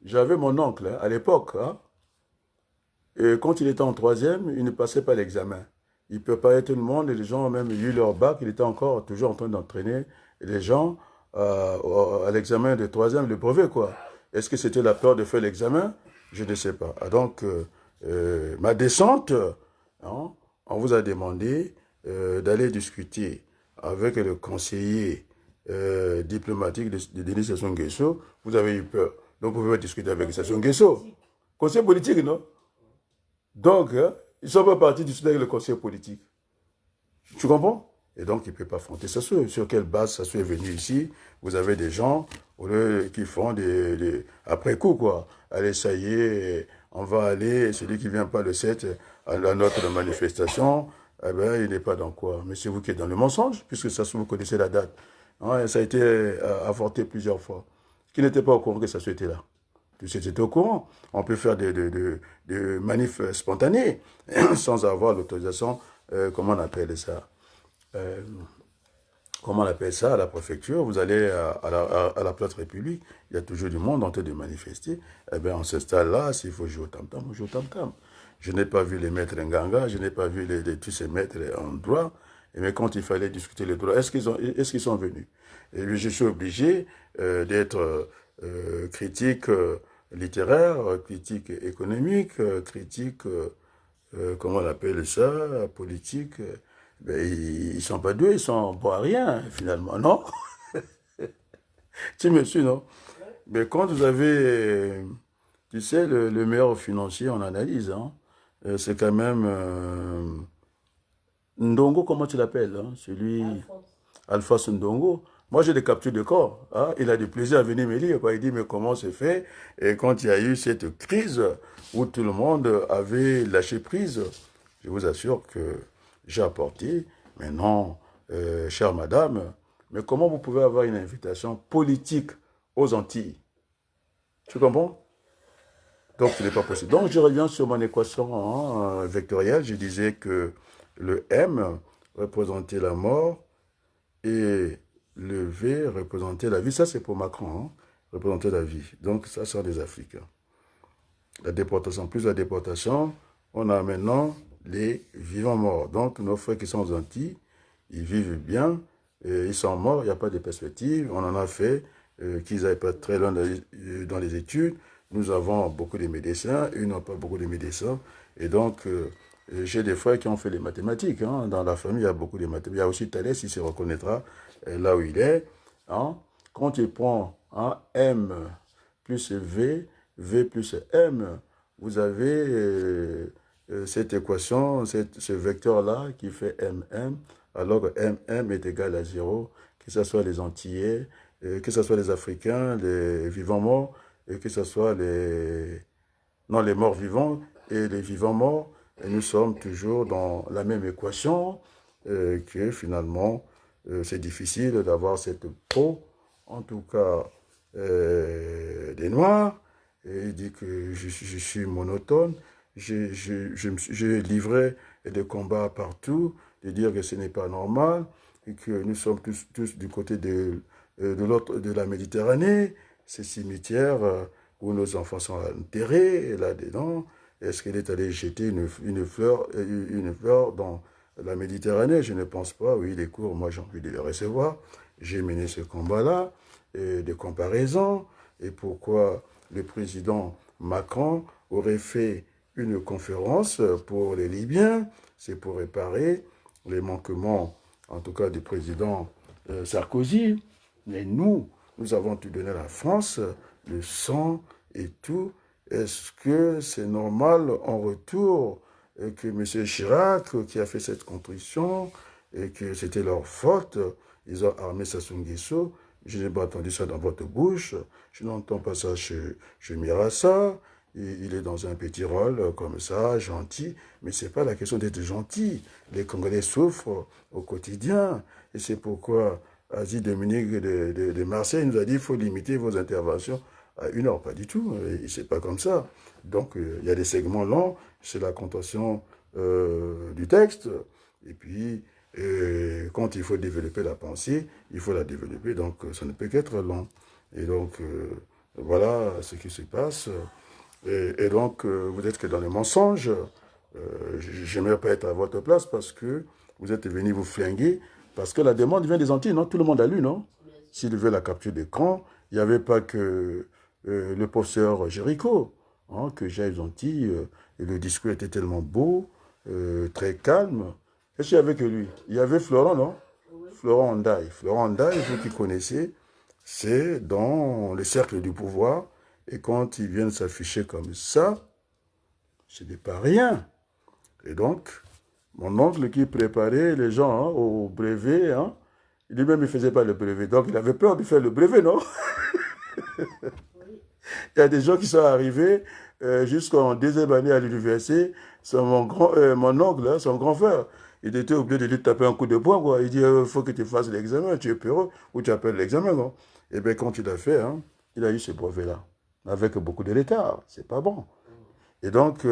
Speaker 1: j'avais mon oncle hein, à l'époque, hein, et quand il était en troisième, il ne passait pas l'examen. Il préparait tout le monde et les gens ont même eu leur bac, il était encore toujours en train d'entraîner les gens à l'examen de troisième, le brevet, quoi. Est-ce que c'était la peur de faire l'examen? Je ne sais pas. Ah, donc, ma descente, hein, on vous a demandé d'aller discuter avec le conseiller diplomatique de Denis Sassou Nguesso. Vous avez eu peur. Donc, vous pouvez discuter avec Sassou Nguesso. Conseiller politique, non? Donc, hein, ils ne sont pas partis discuter avec le conseiller politique. Tu comprends? Et donc, il ne peut pas affronter Sassou. Sur quelle base Sassou est venu ici? Vous avez des gens qui font après coup, quoi. Allez, ça y est, on va aller, celui qui ne vient pas le 7 à notre manifestation, eh ben, il n'est pas dans quoi? Mais c'est vous qui êtes dans le mensonge, puisque Sassou, vous connaissez la date. Hein, ça a été avorté plusieurs fois. Qui n'était pas au courant que Sassou était là? Tous étaient au courant. On peut faire des manifs spontanés sans avoir l'autorisation, comment on appelle ça, comment on appelle ça, à la préfecture, vous allez à la place République, il y a toujours du monde en train de manifester. Eh bien, on s'installe là, s'il faut jouer au tam-tam, on joue au tam-tam. Je n'ai pas vu les maîtres Nganga, je n'ai pas vu tous ces maîtres en droit. Mais quand il fallait discuter les droits, est-ce qu'ils sont venus? Et je suis obligé d'être critique littéraire, critique économique, critique, comment on appelle ça, politique. Ben, ils sont pas deux, ils sont pas à rien, finalement, non? Tu me suis, non? Mais quand vous avez, tu sais, le meilleur financier en analyse, hein, c'est quand même Ndongo, comment tu l'appelles, hein, celui, Alphonse Ndongo. Moi, j'ai des captures de corps. Hein. Il a du plaisir à venir me lire. Quoi. Il dit, mais comment c'est fait? Et quand il y a eu cette crise où tout le monde avait lâché prise, je vous assure que j'ai apporté. Maintenant, chère madame, mais comment vous pouvez avoir une invitation politique aux Antilles? Tu comprends? Donc, ce n'est pas possible. Donc, je reviens sur mon équation hein, vectorielle. Je disais que le M représentait la mort et le V représentait la vie. Ça, c'est pour Macron, hein, représenter la vie. Donc, ça sera des Africains. La déportation, plus la déportation, on a maintenant les vivants morts. Donc, nos frères qui sont aux Antilles, ils vivent bien, et ils sont morts, il n'y a pas de perspective. On en a fait qu'ils n'aillent pas très loin dans les études. Nous avons beaucoup de médecins, eux n'ont pas beaucoup de médecins. Et donc, j'ai des frères qui ont fait les mathématiques. Hein. Dans la famille, il y a beaucoup de mathématiques. Il y a aussi Thalès, il se reconnaîtra là où il est. Hein. Quand tu prends M plus V, V plus M, vous avez cette équation, ce vecteur-là qui fait MM, alors que MM est égal à 0, que ce soit les Antillais, que ce soit les Africains, les vivants-morts, et que ce soit les morts-vivants et les vivants-morts. Et nous sommes toujours dans la même équation, que finalement, c'est difficile d'avoir cette peau, en tout cas des Noirs. Et il dit que je suis monotone. Je livrais des combats partout, de dire que ce n'est pas normal, et que nous sommes tous du côté de la Méditerranée, ces cimetières où nos enfants sont enterrés, là-dedans. Est-ce qu'elle est allée jeter une fleur dans la Méditerranée? Je ne pense pas. Oui, les cours, moi j'ai envie de les recevoir. J'ai mené ce combat-là, de comparaison. Et pourquoi le président Macron aurait fait une conférence pour les Libyens? C'est pour réparer les manquements, en tout cas du président Sarkozy. Mais nous avons tout donné à la France, le sang et tout. Est-ce que c'est normal en retour que M. Chirac, qui a fait cette contrition, et que c'était leur faute, ils ont armé Sassou Nguesso? Je n'ai pas entendu ça dans votre bouche, je n'entends pas ça chez Mirassa. Il est dans un petit rôle comme ça, gentil, mais ce n'est pas la question d'être gentil. Les Congolais souffrent au quotidien, et c'est pourquoi Asie Dominique de Marseille nous a dit qu'il faut limiter vos interventions à 1 heure. Pas du tout, c'est pas comme ça. Donc, il y a des segments longs, c'est la contention du texte, et puis, quand il faut développer la pensée, il faut la développer, donc ça ne peut qu'être long. Et donc, voilà ce qui se passe. Et donc, vous êtes que dans les mensonges. J'aimerais pas être à votre place parce que vous êtes venu vous flinguer. Parce que la demande vient des Antilles, non? Tout le monde a lu, non? S'il veut la capture d'écran, il n'y avait pas que le professeur Jéricho, hein, que j'ai aux Antilles. Et le discours était tellement beau, très calme. Est-ce qu'il y avait que lui? Il y avait Florent, non? Florent Ndaye. Florent Ndaye, vous qui connaissez, c'est dans le cercle du pouvoir. Et quand ils viennent s'afficher comme ça, ce n'est pas rien. Et donc, mon oncle qui préparait les gens au brevet, hein, lui-même il ne faisait pas le brevet. Donc, il avait peur de faire le brevet, non? Il y a des gens qui sont arrivés jusqu'en 2e année à l'université. C'est mon oncle, hein, son grand frère. Il était obligé de lui taper un coup de poing, quoi. Il dit, il faut que tu fasses l'examen, tu es peureux, ou tu appelles l'examen, quoi. Et bien, quand il a fait, hein, il a eu ce brevet-là. Avec beaucoup de retard. C'est pas bon. Et donc,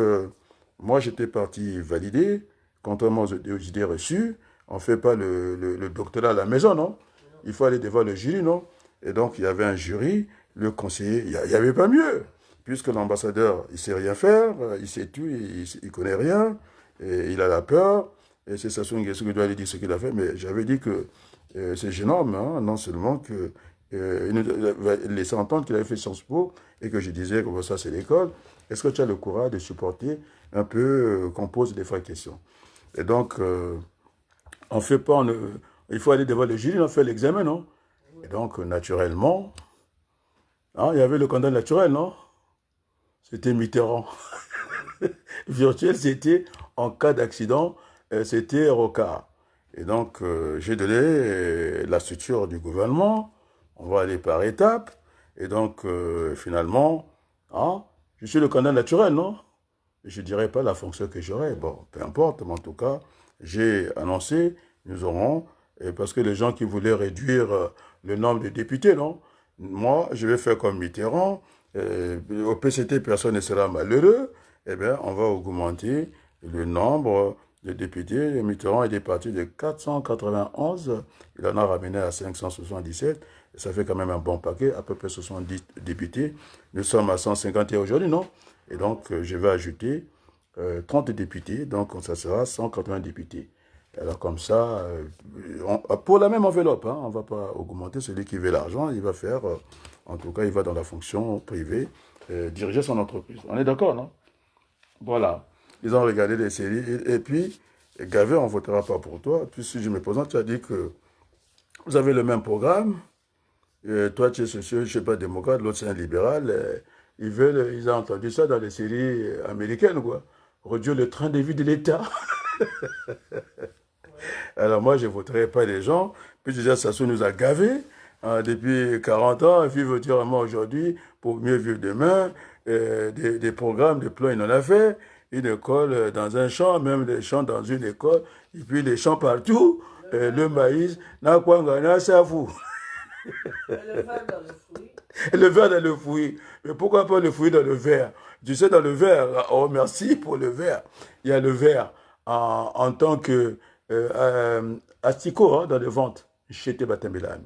Speaker 1: moi, j'étais parti valider, contrairement aux idées reçues. on ne fait pas le doctorat à la maison, non? Il faut aller devant le jury, non? Et donc, il y avait un jury, le conseiller, il n'y avait pas mieux. Puisque l'ambassadeur, il ne sait rien faire, il sait tout, il ne connaît rien, et il a la peur, et c'est Sassou Nguesso qui doit lui dire ce qu'il a fait. Mais j'avais dit que c'est gênant, hein, non seulement que il nous laissait entendre qu'il avait fait Sciences Po, et que je disais que ça c'est l'école. Est-ce que tu as le courage de supporter un peu qu'on pose des vraies questions? Et donc, on fait pas, il faut aller devant le jury, on fait l'examen, non? Et donc, naturellement, hein, il y avait le candidat naturel, non? C'était Mitterrand. Virtuel, c'était en cas d'accident, c'était Rocard. Et donc, j'ai donné la structure du gouvernement. On va aller par étapes. Et donc, finalement, hein, je suis le candidat naturel, non? Je ne dirais pas la fonction que j'aurai. Bon, peu importe, mais en tout cas, j'ai annoncé, nous aurons, parce que les gens qui voulaient réduire le nombre de députés, non? Moi, je vais faire comme Mitterrand. Au PCT, personne ne sera malheureux. Eh bien, on va augmenter le nombre de députés. Mitterrand est parti de 491. Il en a ramené à 577. Ça fait quand même un bon paquet, à peu près 70 députés. Nous sommes à 151 aujourd'hui, non? Et donc, je vais ajouter 30 députés, donc ça sera 180 députés. Alors comme ça, pour la même enveloppe, hein, on ne va pas augmenter. Celui qui veut l'argent, il va faire, en tout cas, il va dans la fonction privée, diriger son entreprise. On est d'accord, non? Voilà. Ils ont regardé les séries. Et puis, Gavé, on ne votera pas pour toi. Puis si je me présente, tu as dit que vous avez le même programme. Toi, tu es je ne sais pas, démocrate, l'autre c'est un libéral. Ils ont entendu ça dans les séries américaines, quoi. Réduire le train de vie de l'État. Alors moi, je ne voterai pas les gens. Puis déjà, Sassou nous a gavés hein, depuis 40 ans. Vivre durement aujourd'hui pour mieux vivre demain. Des programmes, des plans, il en a fait. Une école dans un champ, même des champs dans une école. Et puis des champs partout. Le maïs, n'a quoi gagner, c'est à vous.
Speaker 2: Le verre dans le fruit.
Speaker 1: Le verre dans le fruit. Mais pourquoi pas le fruit dans le verre? Tu sais, dans le verre, oh merci pour le verre. Il y a le verre en tant que asticot hein, dans le ventre, chez Batambilan.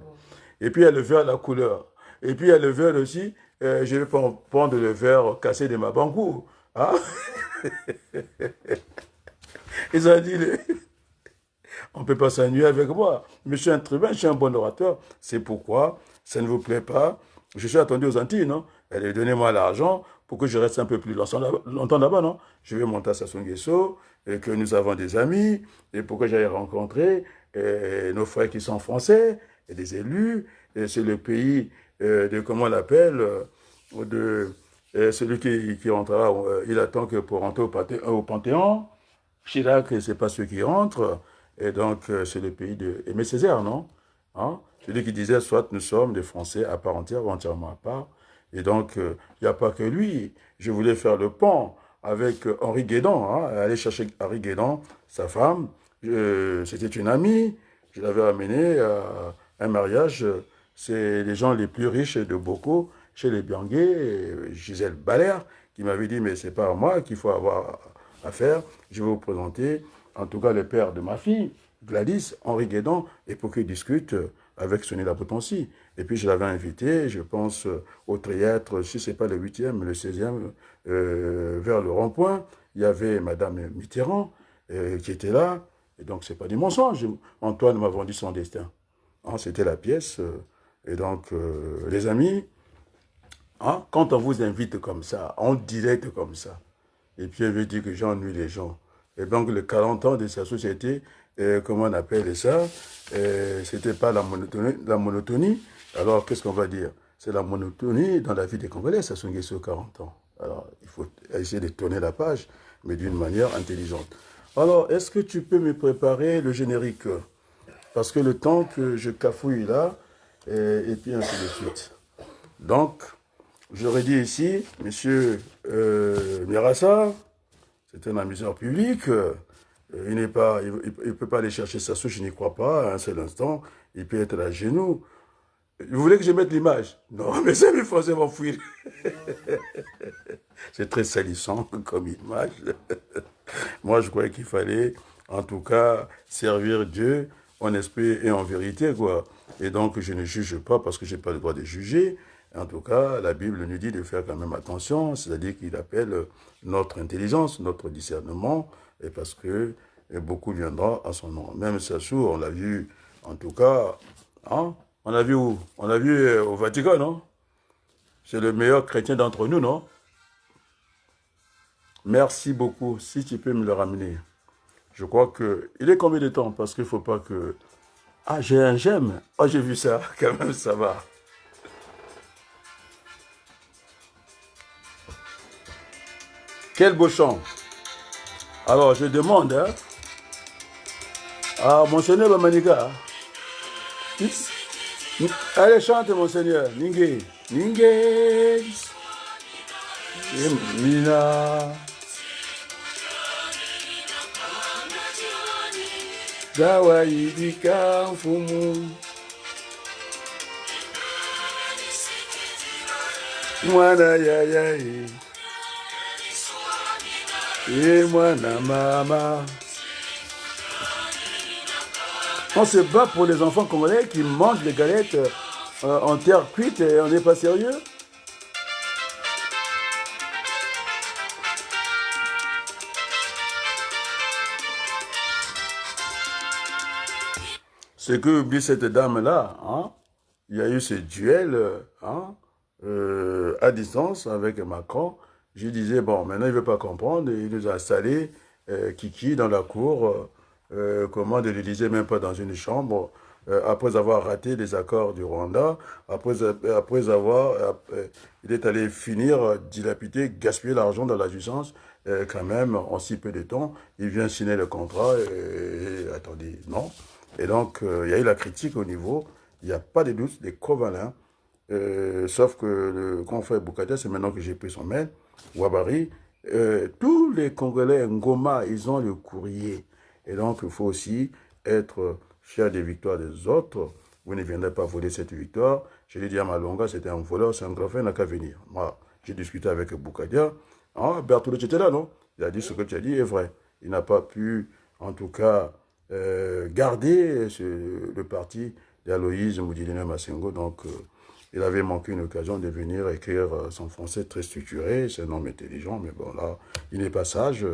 Speaker 1: Et puis il y a le verre à la couleur. Et puis il y a le verre aussi, je vais prendre le verre cassé de ma bangou. Hein? Ils ont dit, on ne peut pas s'ennuyer avec moi. Mais je suis un tribun, je suis un bon orateur. C'est pourquoi ça ne vous plaît pas. Je suis attendu aux Antilles, non? Allez, donnez-moi l'argent pour que je reste un peu plus longtemps là-bas, non? Je vais monter à Sassou Nguesso, et que nous avons des amis, et pour que j'aille rencontrer nos frères qui sont français, et des élus. Et c'est le pays de, comment on l'appelle, de celui qui rentrera, il attend que pour rentrer au Panthéon. Chirac, ce n'est pas ceux qui rentrent. Et donc, c'est le pays de Aimé Césaire, non? Hein? Celui qui disait, soit nous sommes des Français à part entière ou entièrement à part. Et donc, il n'y a pas que lui. Je voulais faire le pont avec Henri Guédon, hein? Aller chercher Henri Guédon, sa femme. C'était une amie. Je l'avais amenée à un mariage. C'est les gens les plus riches de Boko, chez les Bianguais, Gisèle Balère, qui m'avait dit, mais c'est pas à moi qu'il faut avoir affaire. Je vais vous présenter en tout cas le père de ma fille, Gladys, Henri Guédon, et pour qu'il discute avec Sonny Lapotancy. Et puis je l'avais invité, je pense, au théâtre, si ce n'est pas le 8e, le 16e, vers le rond-point. Il y avait Madame Mitterrand qui était là. Et donc, ce n'est pas du mensonge. Antoine m'a vendu son destin. Hein, c'était la pièce. Et donc, les amis, hein, quand on vous invite comme ça, en direct comme ça, et puis elle veut dire que j'ennuie les gens. Et donc, les 40 ans de sa société, comment on appelle ça, c'était pas la monotonie. Alors, qu'est-ce qu'on va dire? C'est la monotonie dans la vie des Congolais, ça sont 40 ans. Alors, il faut essayer de tourner la page, mais d'une manière intelligente. Alors, est-ce que tu peux me préparer le générique? Parce que le temps que je cafouille là, et puis ainsi de suite. Donc, j'aurais dit ici, monsieur Mirassa, c'est un amuseur public, il ne peut pas aller chercher sa souche, je n'y crois pas, à un seul instant, il peut être à genoux. Vous voulez que je mette l'image? Non, mais ça, mes Français vont fuir. C'est très salissant comme image. Moi, je croyais qu'il fallait, en tout cas, servir Dieu en esprit et en vérité, quoi. Et donc, je ne juge pas parce que je n'ai pas le droit de juger. En tout cas, la Bible nous dit de faire quand même attention, c'est-à-dire qu'il appelle notre intelligence, notre discernement, et parce que beaucoup viendra à son nom. Même Sassou, on l'a vu, en tout cas, hein, on l'a vu où? On l'a vu au Vatican, non? C'est le meilleur chrétien d'entre nous, non? Merci beaucoup, si tu peux me le ramener. Je crois que... Il est combien de temps? Parce qu'il ne faut pas que... Ah, j'ai un j'aime. Ah, j'ai vu ça, quand même, ça va. Quel beau chant. Alors, je demande, hein, à Monseigneur Bamanika, allez, chante, Monseigneur. Ninge, Ninge, Mina, Gawaidika, Fumu, Mwana Yaya, et Mwana Mama. On se bat pour les enfants congolais qui mangent des galettes en terre cuite et on n'est pas sérieux. Ce que oublie cette dame-là, hein, il y a eu ce duel hein, à distance avec Macron. Je disais, bon, maintenant il ne veut pas comprendre, il nous a installé Kiki dans la cour, comment de l'Élysée, même pas dans une chambre, après avoir raté les accords du Rwanda, après avoir, il est allé finir, dilapider, gaspiller l'argent dans la jouissance, quand même, en si peu de temps, il vient signer le contrat, et attendez, non. Et donc, il y a eu la critique au niveau, il n'y a pas de doute, des Covalins, sauf que le grand frère Boukata, c'est maintenant que j'ai pris son mail, Ouabari, tous les Congolais, Ngoma, ils ont le courrier. Et donc, il faut aussi être fier des victoires des autres. Vous ne viendrez pas voler cette victoire. Je l'ai dit à Malonga, c'était un voleur, c'est un grand frère, il n'a qu'à venir. Moi, j'ai discuté avec Boukadia. Ah, Bertolo, tu étais là, non? Il a dit ce que tu as dit est vrai. Il n'a pas pu, en tout cas, garder le parti d'Aloïse Moudilina Massengo. Donc, il avait manqué une occasion de venir écrire son français très structuré. C'est un homme intelligent, mais bon, là, il n'est pas sage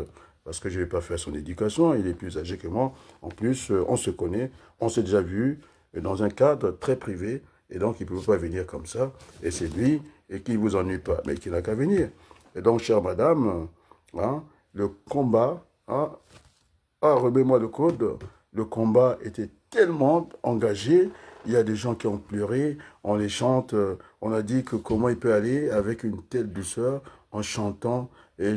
Speaker 1: parce que je ne vais pas faire son éducation. Il est plus âgé que moi. En plus, on se connaît, on s'est déjà vu dans un cadre très privé. Et donc, il ne peut pas venir comme ça. Et c'est lui et qui ne vous ennuie pas, mais qui n'a qu'à venir. Et donc, chère madame, hein, le combat, hein, ah, remets-moi le code. Le combat était tellement engagé. Il y a des gens qui ont pleuré. On les chante. On a dit que comment il peut aller avec une telle douceur en chantant. Et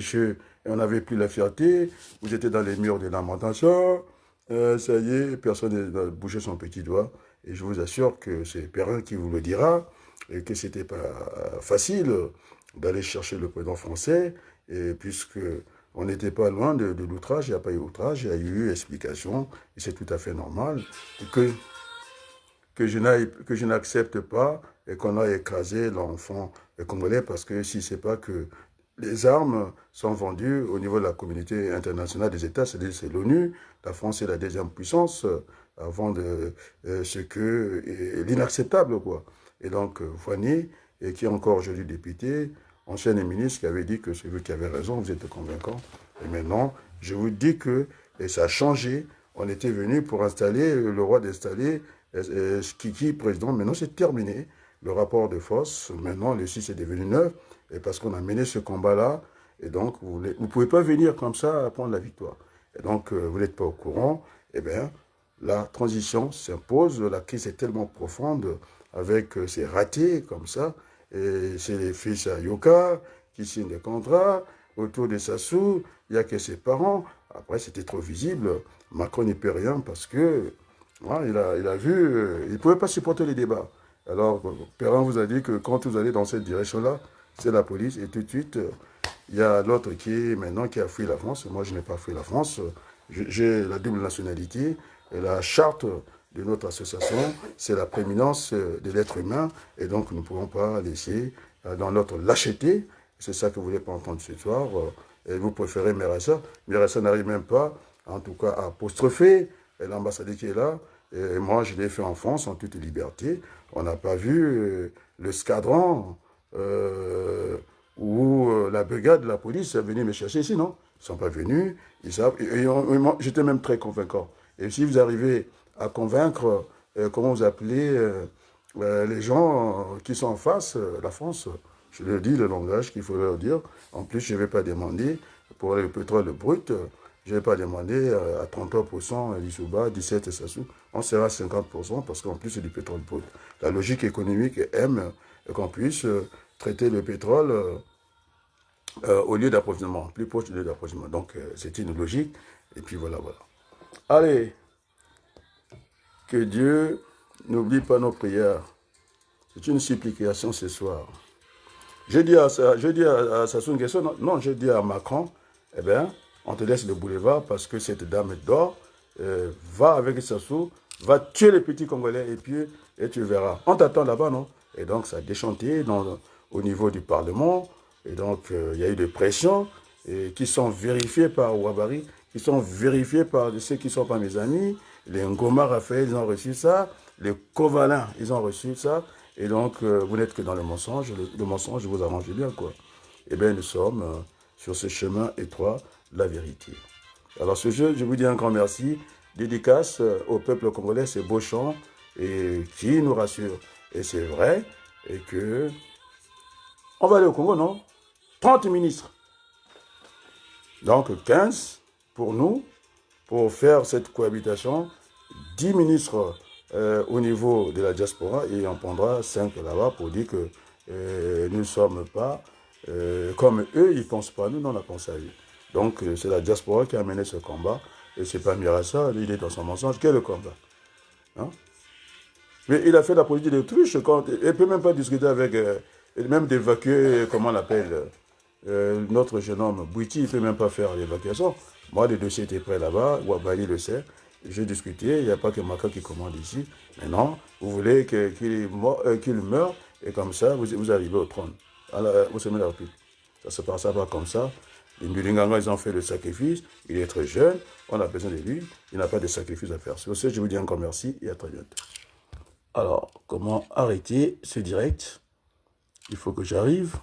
Speaker 1: on n'avait plus la fierté. Vous étiez dans les murs de lamentation. Ça y est, personne n'a bougé son petit doigt. Et je vous assure que c'est Perrin qui vous le dira. Et que c'était pas facile d'aller chercher le président français. Et puisque on n'était pas loin de l'outrage, il n'y a pas eu outrage, il y a eu explication, et c'est tout à fait normal, que je n'accepte pas et qu'on a écrasé l'enfant congolais, parce que si c'est pas que les armes sont vendues au niveau de la communauté internationale des États, c'est-à-dire c'est l'ONU, la France est la deuxième puissance, avant de ce que l'inacceptable, quoi. Et donc, Voigny, et qui est encore aujourd'hui député, ancien ministre, qui avait dit que c'est lui qui avait raison, vous êtes convaincant. Et maintenant, je vous dis que et ça a changé. On était venu pour installer, le roi d'installer Kiki président. Maintenant, c'est terminé. Le rapport de force, maintenant, le 6 est devenu 9. Et parce qu'on a mené ce combat-là, et donc, vous ne pouvez pas venir comme ça à prendre la victoire. Et donc, vous n'êtes pas au courant. Eh bien, la transition s'impose. La crise est tellement profonde avec ces ratés comme ça. Et c'est les fils à Yoka qui signent des contrats. Autour de Sassou, il n'y a que ses parents. Après, c'était trop visible. Macron n'y peut rien parce que il a vu, il ne pouvait pas supporter les débats. Alors, Perrin vous a dit que quand vous allez dans cette direction-là, c'est la police. Et tout de suite, il y a l'autre qui a fui la France. Moi, je n'ai pas fui la France. J'ai la double nationalité. Et la charte de notre association, c'est la prééminence de l'être humain. Et donc, nous ne pouvons pas laisser dans notre lâcheté. C'est ça que vous ne voulez pas entendre ce soir. Et vous préférez Merassa. Merassa n'arrive même pas en tout cas, apostrophé l'ambassadeur qui est là. Et moi, je l'ai fait en France en toute liberté. On n'a pas vu l'escadron ou la brigade de la police est venue me chercher ici, non? Ils ne sont pas venus. J'étais même très convaincant. Et si vous arrivez à convaincre, comment vous appelez, les gens qui sont en face, la France, je leur dis le langage qu'il faut leur dire. En plus, je ne vais pas demander pour le pétrole brut, je ne vais pas demander à 33% l'Issouba, 17% Sassou. On sera à 50% parce qu'en plus, c'est du pétrole brut. La logique économique aime qu'on puisse traiter le pétrole au lieu d'approvisionnement, plus proche du lieu d'approvisionnement. Donc, c'est une logique. Et puis voilà, voilà. Allez, que Dieu n'oublie pas nos prières. C'est une supplication ce soir. Je dis à Sassou Nguesso, non, je dis à Macron, eh bien, on te laisse le boulevard parce que cette dame dort, va avec Sassou, va tuer les petits Congolais et tu verras. On t'attend là-bas, non? Et donc, ça a déchanté au niveau du Parlement. Et donc, il y a eu des pressions qui sont vérifiées par Ouabari, qui sont vérifiées par ceux qui ne sont pas mes amis. Les Ngoma Raphaël, ils ont reçu ça. Les Covalin, ils ont reçu ça. Et donc, vous n'êtes que dans le mensonge. Le mensonge vous arrange bien, quoi. Eh bien, nous sommes sur ce chemin étroit de la vérité. Alors, ce jeu, je vous dis un grand merci. Dédicace au peuple congolais, ces beaux chants, et qui nous rassure. Et c'est vrai, et que... On va aller au Congo, non? 30 ministres. Donc, 15 pour nous, pour faire cette cohabitation. 10 ministres au niveau de la diaspora et on prendra 5 là-bas pour dire que nous ne sommes pas comme eux, ils ne pensent pas, nous, on a pensé à eux. Donc, c'est la diaspora qui a mené ce combat et c'est pas Mirassa, il est dans son mensonge. Quel est le combat? Hein? Mais il a fait la politique d'autruche, il ne peut même pas discuter avec, même d'évacuer, comment on l'appelle, notre jeune homme, Bouiti, il ne peut même pas faire l'évacuation. Moi, les dossiers étaient prêts là-bas, Ouabali le sait. J'ai discuté, il n'y a pas que Maka qui commande ici. Mais non, vous voulez qu'il meure, et comme ça, vous arrivez au trône. Vous semez la République. Ça se passe pas comme ça. Les Mulinganga, ils ont fait le sacrifice. Il est très jeune, on a besoin de lui. Il n'a pas de sacrifice à faire. Sur ce, je vous dis encore merci et à très bientôt. Alors, comment arrêter ce direct? Il faut que j'arrive.